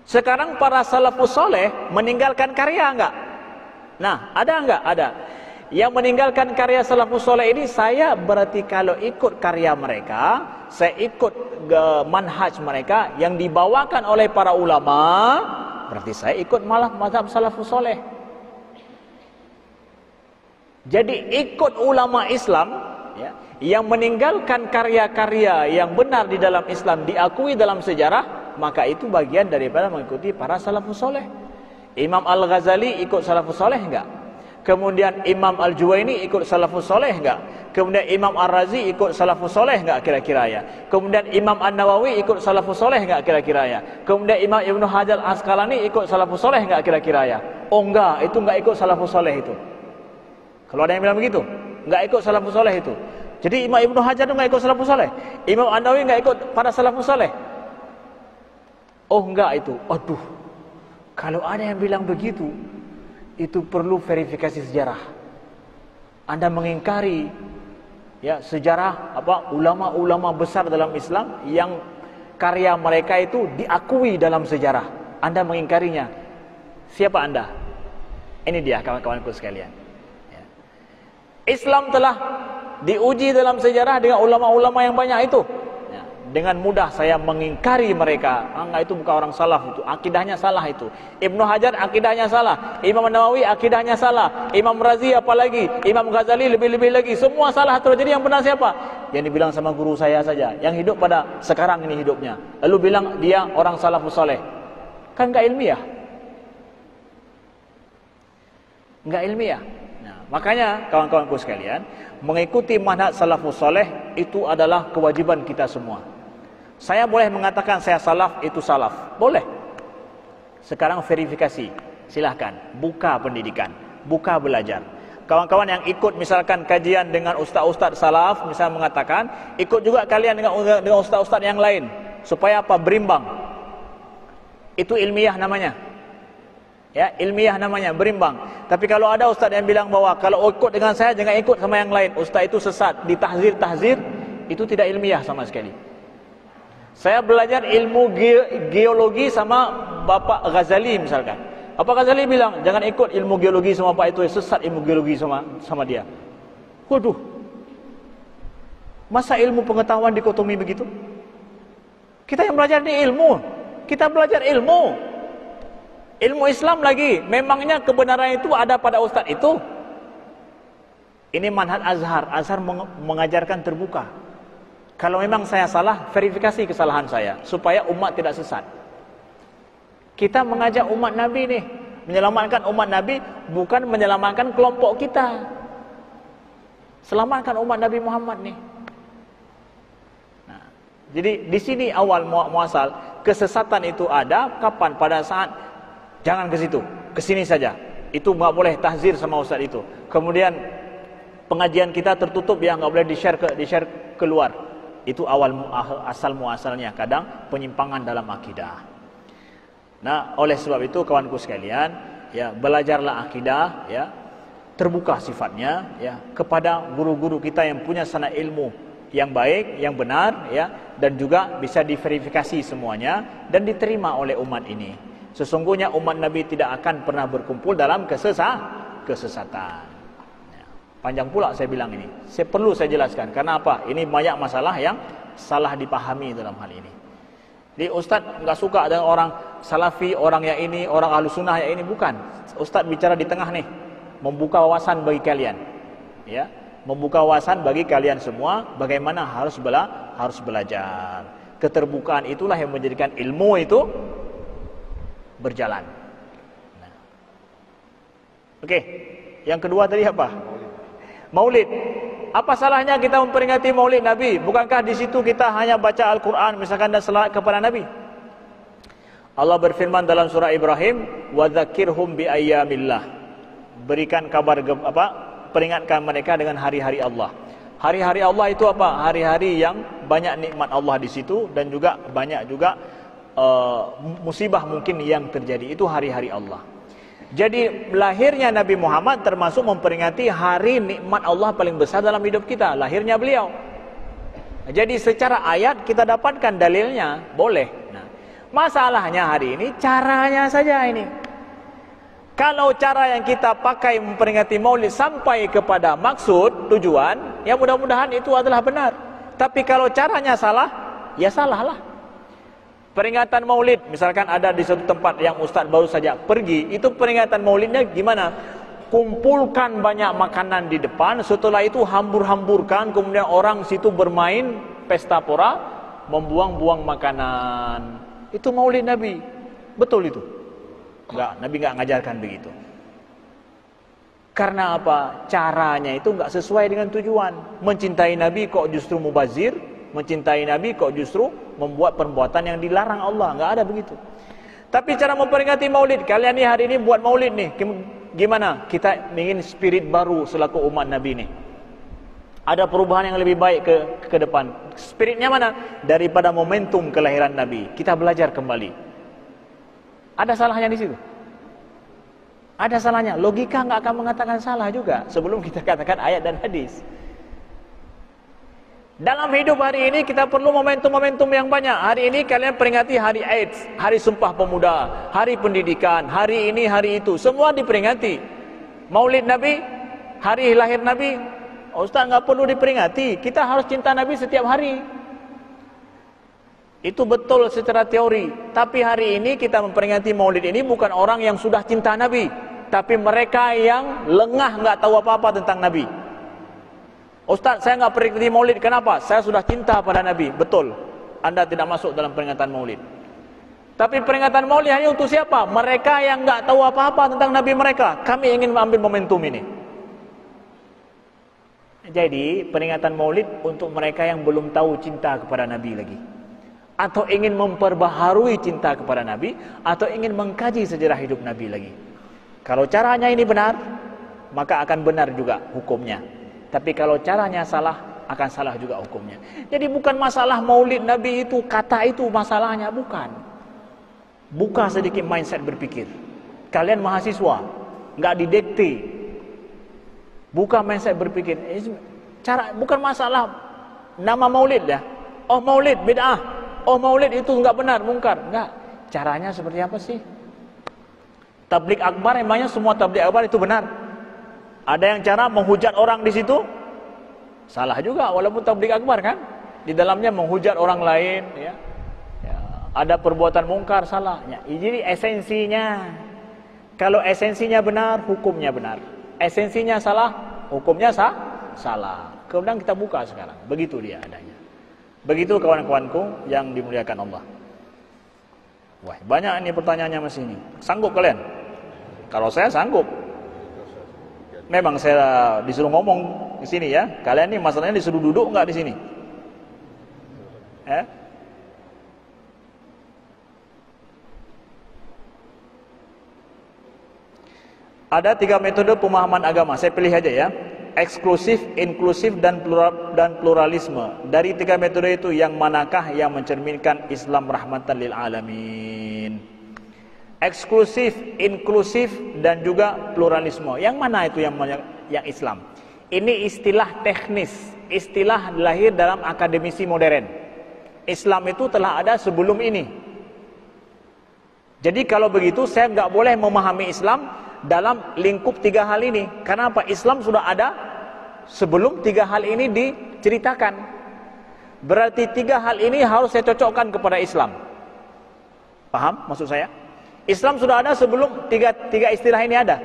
Sekarang para salafus soleh meninggalkan karya enggak? Nah, ada enggak? Ada. Yang meninggalkan karya salafus soleh ini, saya berarti kalau ikut karya mereka, saya ikut manhaj mereka yang dibawakan oleh para ulama, berarti saya ikut malah mazhab salafus soleh. Jadi ikut ulama Islam ya, yang meninggalkan karya-karya yang benar di dalam Islam diakui dalam sejarah, maka itu bagian daripada mengikuti para salafus soleh. Imam Al-Ghazali ikut salafus soleh enggak? Kemudian Imam Al-Juwaini ikut salafus soleh enggak? Kemudian Imam Ar-Razi ikut salafus soleh enggak kira-kira ya? Kemudian Imam An-Nawawi ikut salafus soleh enggak kira-kira ya? Kemudian Imam Ibnu Hajar Asqalani ikut salafus soleh enggak kira-kira ya? Oh enggak, itu enggak ikut salafus soleh itu. Kalau ada yang bilang begitu, enggak ikut salafus soleh itu. Jadi Imam Ibnu Hajar itu enggak ikut salafus soleh. Imam An-Nawawi enggak ikut para salafus soleh. Oh enggak itu. Aduh. Kalau ada yang bilang begitu, itu perlu verifikasi sejarah. Anda mengingkari ya sejarah ulama-ulama besar dalam Islam yang karya mereka itu diakui dalam sejarah. Anda mengingkarinya. Siapa Anda? Ini dia kawan-kawanku sekalian. Ya. Islam telah diuji dalam sejarah dengan ulama-ulama yang banyak itu. Ya. Dengan mudah saya mengingkari mereka. Enggak, itu bukan orang salaf itu. Akidahnya salah itu. Ibnu Hajar akidahnya salah. Imam Nawawi akidahnya salah. Imam Razi apalagi. Imam Ghazali lebih-lebih lagi. Semua salah terus. Jadi yang benar siapa? Yang dibilang sama guru saya saja. Yang hidup pada sekarang ini hidupnya. Lalu bilang dia orang salafus soleh. Kan enggak ilmiah. Enggak ilmiah. Nah, makanya kawan-kawanku sekalian, mengikuti manhaj salafus soleh itu adalah kewajiban kita semua. Saya boleh mengatakan saya salaf, itu salaf. Boleh. Sekarang verifikasi. Silahkan. Buka pendidikan. Buka belajar. Kawan-kawan yang ikut misalkan kajian dengan ustaz-ustaz salaf, misalnya mengatakan, ikut juga kalian dengan ustaz-ustaz yang lain. Supaya apa? Berimbang. Itu ilmiah namanya. Ya, ilmiah namanya, berimbang. Tapi kalau ada ustaz yang bilang bahwa kalau ikut dengan saya jangan ikut sama yang lain, ustaz itu sesat, ditahzir, itu tidak ilmiah sama sekali. Saya belajar ilmu geologi sama Bapak Ghazali misalkan. Bapak Ghazali bilang jangan ikut ilmu geologi sama Pak itu, sesat ilmu geologi sama dia. Waduh. Masa ilmu pengetahuan dikotomi begitu? Kita yang belajar di ilmu, kita belajar ilmu. Ilmu Islam lagi, memangnya kebenaran itu ada pada ustaz itu? Ini manhaj Azhar. Azhar mengajarkan terbuka. Kalau memang saya salah, verifikasi kesalahan saya supaya umat tidak sesat. Kita mengajak umat Nabi nih, menyelamatkan umat Nabi, bukan menyelamatkan kelompok kita. Selamatkan umat Nabi Muhammad nih. Nah, jadi di sini awal muasal kesesatan itu ada kapan? Pada saat jangan ke situ, ke sini saja. Itu enggak boleh tahzir sama ustaz itu. Kemudian pengajian kita tertutup, ya enggak boleh di-share keluar. Itu asal muasalnya kadang penyimpangan dalam akidah. Nah, oleh sebab itu kawanku sekalian, ya belajarlah akidah, ya terbuka sifatnya, ya kepada guru-guru kita yang punya sanad ilmu yang baik, yang benar, ya dan juga bisa diverifikasi semuanya dan diterima oleh umat ini. Sesungguhnya umat Nabi tidak akan pernah berkumpul dalam kesesatan. Panjang pula saya bilang ini. Perlu saya jelaskan. Karena apa? Ini banyak masalah yang salah dipahami dalam hal ini. Jadi ustaz enggak suka dengan orang salafi, orang yang ini, orang ahlus sunnah yang ini. Bukan. Ustaz bicara di tengah nih. Membuka wawasan bagi kalian. Ya, membuka wawasan bagi kalian semua. Bagaimana harus belajar. Keterbukaan itulah yang menjadikan ilmu itu berjalan. Nah. Oke. Yang kedua tadi apa? Maulid. Apa salahnya kita memperingati Maulid Nabi? Bukankah di situ kita hanya baca Al-Quran misalkan dan selawat kepada Nabi? Allah berfirman dalam surah Ibrahim, "Wa dzakirhum bi ayyamillah." Berikan kabar peringatkan mereka dengan hari-hari Allah. Hari-hari Allah itu apa? Hari-hari yang banyak nikmat Allah di situ dan juga banyak juga musibah mungkin yang terjadi. Itu hari-hari Allah. Jadi lahirnya Nabi Muhammad termasuk memperingati hari nikmat Allah paling besar dalam hidup kita, lahirnya beliau. Jadi secara ayat kita dapatkan dalilnya, boleh. Nah, masalahnya hari ini caranya saja ini. Kalau cara yang kita pakai memperingati Maulid sampai kepada maksud, tujuan, ya mudah-mudahan itu adalah benar. Tapi kalau caranya salah, ya salahlah. Peringatan Maulid, misalkan ada di satu tempat yang ustaz baru saja pergi, itu peringatan Maulidnya gimana? Kumpulkan banyak makanan di depan, setelah itu hambur-hamburkan, kemudian orang situ bermain pesta pora, membuang-buang makanan. Itu Maulid Nabi. Betul itu? Enggak, Nabi enggak ngajarkan begitu. Karena apa? Caranya itu enggak sesuai dengan tujuan. Mencintai Nabi kok justru mubazir, mencintai Nabi kok justru membuat perbuatan yang dilarang Allah. Enggak ada begitu. Tapi cara memperingati Maulid, kalian nih hari ini buat Maulid nih, gimana? Kita ingin spirit baru selaku umat Nabi nih. Ada perubahan yang lebih baik ke depan. Spiritnya mana? Daripada momentum kelahiran Nabi. Kita belajar kembali. Ada salahnya di situ? Ada salahnya. Logika enggak akan mengatakan salah juga sebelum kita katakan ayat dan hadis. Dalam hidup hari ini kita perlu momentum-momentum yang banyak. Hari ini kalian peringati hari AIDS, hari Sumpah Pemuda, hari pendidikan, hari ini, hari itu. Semua diperingati. Maulid Nabi, hari lahir Nabi, Ustaz enggak perlu diperingati. Kita harus cinta Nabi setiap hari. Itu betul secara teori. Tapi hari ini kita memperingati Maulid ini bukan orang yang sudah cinta Nabi, tapi mereka yang lengah enggak tahu apa-apa tentang Nabi. Ustaz, saya enggak peringati Maulid. Kenapa? Saya sudah cinta pada Nabi. Betul. Anda tidak masuk dalam peringatan Maulid. Tapi peringatan Maulid ini untuk siapa? Mereka yang enggak tahu apa-apa tentang Nabi mereka. Kami ingin mengambil momentum ini. Jadi, peringatan Maulid untuk mereka yang belum tahu cinta kepada Nabi lagi. Atau ingin memperbaharui cinta kepada Nabi, atau ingin mengkaji sejarah hidup Nabi lagi. Kalau caranya ini benar, maka akan benar juga hukumnya. Tapi kalau caranya salah, akan salah juga hukumnya. Jadi bukan masalah Maulid Nabi itu, kata itu masalahnya, bukan. Buka sedikit mindset berpikir. Kalian mahasiswa, nggak didikte. Bukan mindset berpikir. Cara bukan masalah nama maulid ya. Oh maulid bid'ah. Oh maulid itu nggak benar, mungkar. Nggak. Caranya seperti apa sih? Tabligh akbar, emangnya semua tabligh akbar itu benar? Ada yang cara menghujat orang di situ? Salah juga, walaupun tabligh akbar kan? Di dalamnya menghujat orang lain, ya. Ada perbuatan mungkar, salah. Ya. Jadi esensinya, kalau esensinya benar, hukumnya benar. Esensinya salah, hukumnya salah. Kemudian kita buka sekarang. Begitu dia adanya. Begitu kawan-kawanku yang dimuliakan Allah. Wah, banyak ini pertanyaannya masih ini. Sanggup kalian? Kalau saya sanggup. Memang saya disuruh ngomong di sini ya. Kalian ini masalahnya disuruh duduk enggak di sini? Ada 3 metode pemahaman agama. Saya pilih aja ya. Eksklusif, inklusif, dan pluralisme. Dari 3 metode itu, yang manakah yang mencerminkan Islam rahmatan lil alamin? Eksklusif, inklusif, dan juga pluralisme. Yang mana itu yang Islam? Ini istilah teknis, istilah lahir dalam akademisi modern. Islam itu telah ada sebelum ini. Jadi kalau begitu saya nggak boleh memahami Islam dalam lingkup 3 hal ini. Kenapa? Islam sudah ada sebelum 3 hal ini diceritakan. Berarti 3 hal ini harus saya cocokkan kepada Islam. Paham maksud saya? Islam sudah ada sebelum tiga istilah ini ada.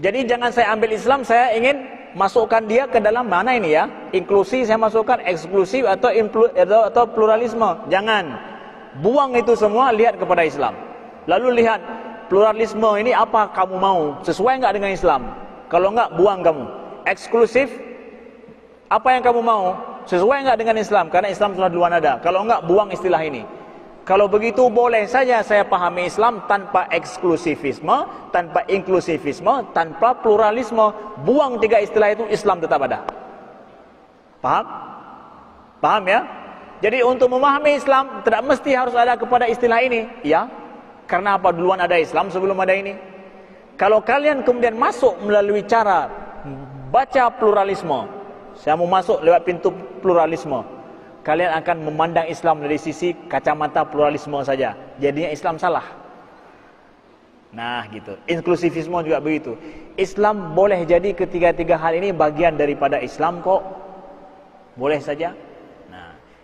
Jadi jangan saya ambil Islam, saya ingin masukkan dia ke dalam mana ini ya? Inklusi saya masukkan, eksklusif atau pluralisme. Jangan. Buang itu semua, lihat kepada Islam. Lalu lihat pluralisme ini apa kamu mau? Sesuai enggak dengan Islam? Kalau enggak, buang kamu. Eksklusif, apa yang kamu mau? Sesuai enggak dengan Islam? Karena Islam sudah duluan ada. Kalau enggak, buang istilah ini. Kalau begitu boleh saja saya pahami Islam tanpa eksklusivisme, tanpa inklusivisme, tanpa pluralisme. Buang 3 istilah itu, Islam tetap ada. Paham? Paham ya? Jadi untuk memahami Islam tidak mesti harus ada kepada istilah ini. Ya. Karena apa? Duluan ada Islam sebelum ada ini. Kalau kalian kemudian masuk melalui cara baca pluralisme, saya mau masuk lewat pintu pluralisme, kalian akan memandang Islam dari sisi kacamata pluralisme saja. Jadinya Islam salah. Nah gitu. Inklusivisme juga begitu. Islam boleh jadi ketiga-tiga hal ini bagian daripada Islam kok. Boleh saja.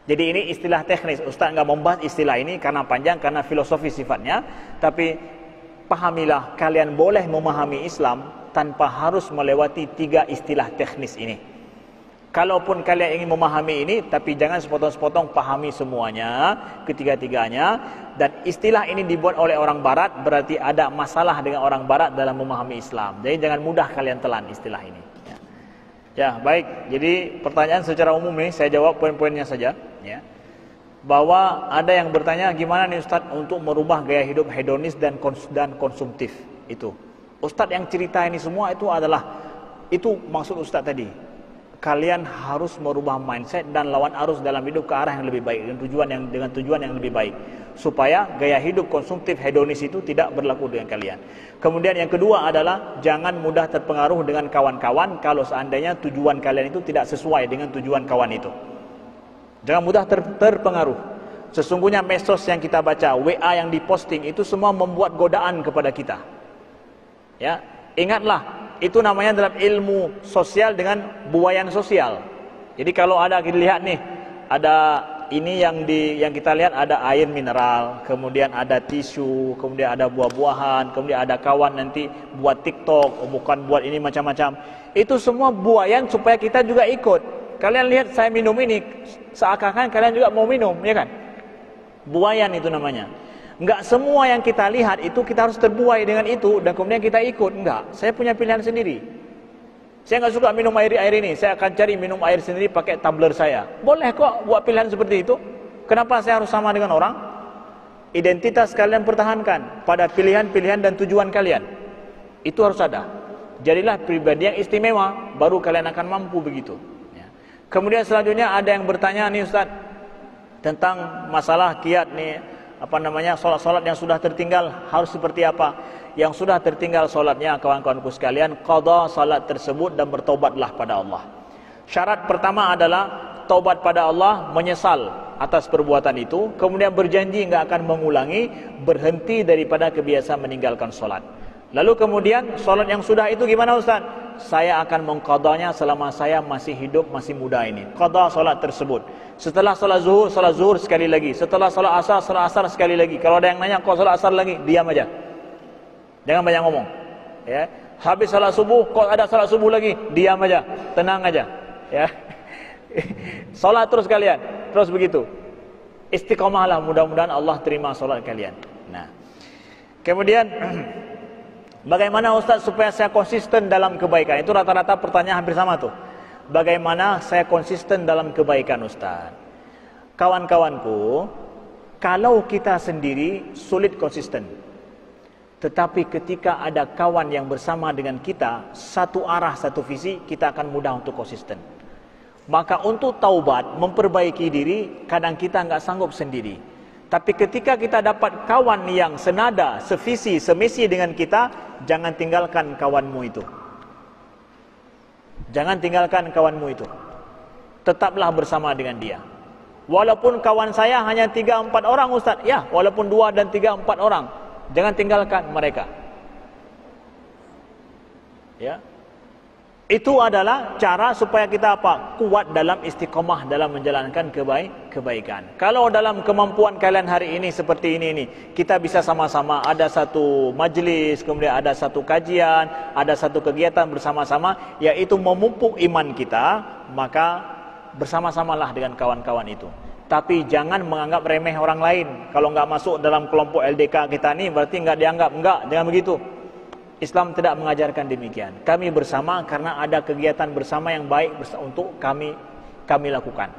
Jadi ini istilah teknis. Ustaz enggak membahas istilah ini karena panjang, karena filosofi sifatnya. Tapi pahamilah, kalian boleh memahami Islam tanpa harus melewati 3 istilah teknis ini. Kalaupun kalian ingin memahami ini, tapi jangan sepotong-sepotong pahami semuanya, ketiga-tiganya. Dan istilah ini dibuat oleh orang Barat, berarti ada masalah dengan orang Barat dalam memahami Islam. Jadi jangan mudah kalian telan istilah ini. Ya, baik. Jadi pertanyaan secara umum ini saya jawab poin-poinnya saja, ya. Bahwa ada yang bertanya gimana nih Ustaz untuk merubah gaya hidup hedonis dan konsumtif itu. Ustaz yang cerita ini semua itu adalah itu maksud Ustaz tadi. Kalian harus merubah mindset dan lawan arus dalam hidup ke arah yang lebih baik dengan tujuan yang lebih baik, supaya gaya hidup konsumtif hedonis itu tidak berlaku dengan kalian. Kemudian yang kedua adalah jangan mudah terpengaruh dengan kawan-kawan kalau seandainya tujuan kalian itu tidak sesuai dengan tujuan kawan itu. Jangan mudah terpengaruh. Sesungguhnya medsos yang kita baca, WA yang diposting itu semua membuat godaan kepada kita. Ya, ingatlah. Itu namanya dalam ilmu sosial dengan buayan sosial. Jadi kalau ada kita lihat nih, ada ini yang kita lihat ada air mineral, kemudian ada tisu, kemudian ada buah-buahan, kemudian ada kawan nanti buat TikTok, bukan buat ini macam-macam. Itu semua buayan supaya kita juga ikut. Kalian lihat saya minum ini, seakan-akan kalian juga mau minum, ya kan? Buayan itu namanya. Enggak semua yang kita lihat itu kita harus terbuai dengan itu dan kemudian kita ikut. Enggak, saya punya pilihan sendiri. Saya enggak suka minum air ini, saya akan cari minum air sendiri pakai tumbler saya. Boleh kok buat pilihan seperti itu. Kenapa saya harus sama dengan orang? Identitas kalian pertahankan pada pilihan-pilihan dan tujuan kalian. Itu harus ada. Jadilah pribadi yang istimewa, baru kalian akan mampu begitu. Ya. Kemudian selanjutnya ada yang bertanya nih Ustaz tentang masalah kiat nih, sholat-sholat yang sudah tertinggal harus seperti apa. yang sudah tertinggal solatnya, kawan-kawanku sekalian, qada solat tersebut dan bertobatlah pada Allah. Syarat pertama adalah taubat pada Allah, menyesal atas perbuatan itu, kemudian berjanji enggak akan mengulangi, berhenti daripada kebiasaan meninggalkan solat. Lalu kemudian solat yang sudah itu gimana Ustaz? Saya akan mengqadanya selama saya masih hidup, masih muda ini. Qada solat tersebut. Setelah solat zuhur sekali lagi. Setelah solat asar sekali lagi. Kalau ada yang nanya kok solat asar lagi, diam aja. Jangan banyak ngomong. Ya. Habis solat subuh, kok ada solat subuh lagi, diam aja. Tenang aja. Ya. Solat terus kalian. Terus begitu. Istiqomahlah, mudah-mudahan Allah terima solat kalian. Nah. Kemudian bagaimana Ustaz supaya saya konsisten dalam kebaikan? Itu rata-rata pertanyaan hampir sama tuh. Bagaimana saya konsisten dalam kebaikan Ustaz? Kawan-kawanku, kalau kita sendiri sulit konsisten. Tetapi ketika ada kawan yang bersama dengan kita, satu arah, satu visi, kita akan mudah untuk konsisten. Maka untuk taubat, memperbaiki diri, kadang kita enggak sanggup sendiri. Tapi ketika kita dapat kawan yang senada, sevisi, semisi dengan kita, jangan tinggalkan kawanmu itu. Jangan tinggalkan kawanmu itu. Tetaplah bersama dengan dia. Walaupun kawan saya hanya 3-4 orang Ustaz. Ya, walaupun 2 dan 3-4 orang. Jangan tinggalkan mereka. Ya. Itu adalah cara supaya kita apa? Kuat dalam istiqomah dalam menjalankan kebaikan. Kalau dalam kemampuan kalian hari ini seperti ini, kita bisa sama-sama ada satu majlis, kemudian ada satu kajian, ada satu kegiatan bersama-sama, yaitu memupuk iman kita, maka bersama-samalah dengan kawan-kawan itu. Tapi jangan menganggap remeh orang lain. Kalau enggak masuk dalam kelompok LDK kita ni, berarti enggak dianggap. Enggak, jangan begitu. Islam tidak mengajarkan demikian. Kami bersama karena ada kegiatan bersama yang baik untuk kami lakukan.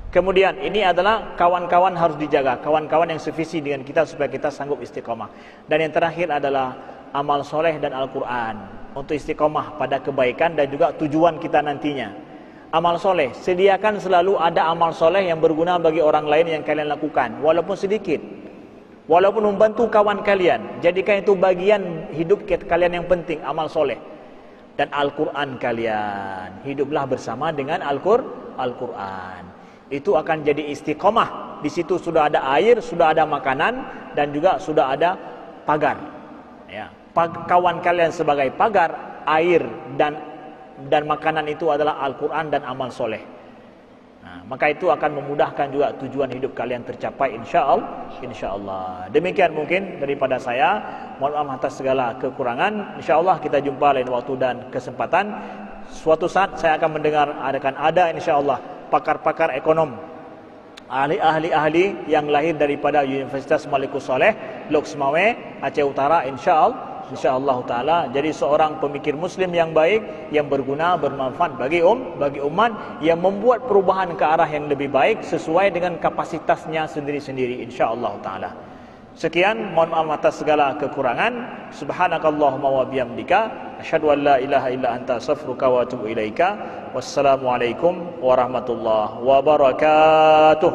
Kemudian ini adalah kawan-kawan harus dijaga, kawan-kawan yang sevisi dengan kita supaya kita sanggup istiqomah. Dan yang terakhir adalah amal soleh dan Al-Quran untuk istiqomah pada kebaikan dan juga tujuan kita nantinya. Amal soleh, sediakan selalu ada amal soleh yang berguna bagi orang lain yang kalian lakukan, walaupun sedikit. Walaupun membantu kawan kalian, jadikan itu bagian hidup kalian yang penting, amal soleh. Dan Al-Quran kalian, hiduplah bersama dengan Al-Quran. Itu akan jadi istiqomah. Di situ sudah ada air, sudah ada makanan, dan juga sudah ada pagar. Ya. Kawan kalian sebagai pagar, air dan makanan itu adalah Al-Quran dan amal soleh. Maka itu akan memudahkan juga tujuan hidup kalian tercapai insyaallah. Demikian mungkin daripada saya. Mohon maaf atas segala kekurangan. Insyaallah kita jumpa lain waktu dan kesempatan. Suatu saat saya akan mendengar akan ada insyaallah pakar-pakar ekonom, ahli-ahli yang lahir daripada Universitas Malikus Saleh, Lok Semawe, Aceh Utara, insyaallah taala. Jadi seorang pemikir muslim yang baik, yang berguna, bermanfaat bagi umat, yang membuat perubahan ke arah yang lebih baik sesuai dengan kapasitasnya sendiri-sendiri insyaallah taala. Sekian, mohon maaf atas segala kekurangan. Subhanakallahumma wa bihamdika asyhadu an la ilaha illa anta astaghfiruka wa atubu ilaika. Wassalamualaikum warahmatullahi wabarakatuh.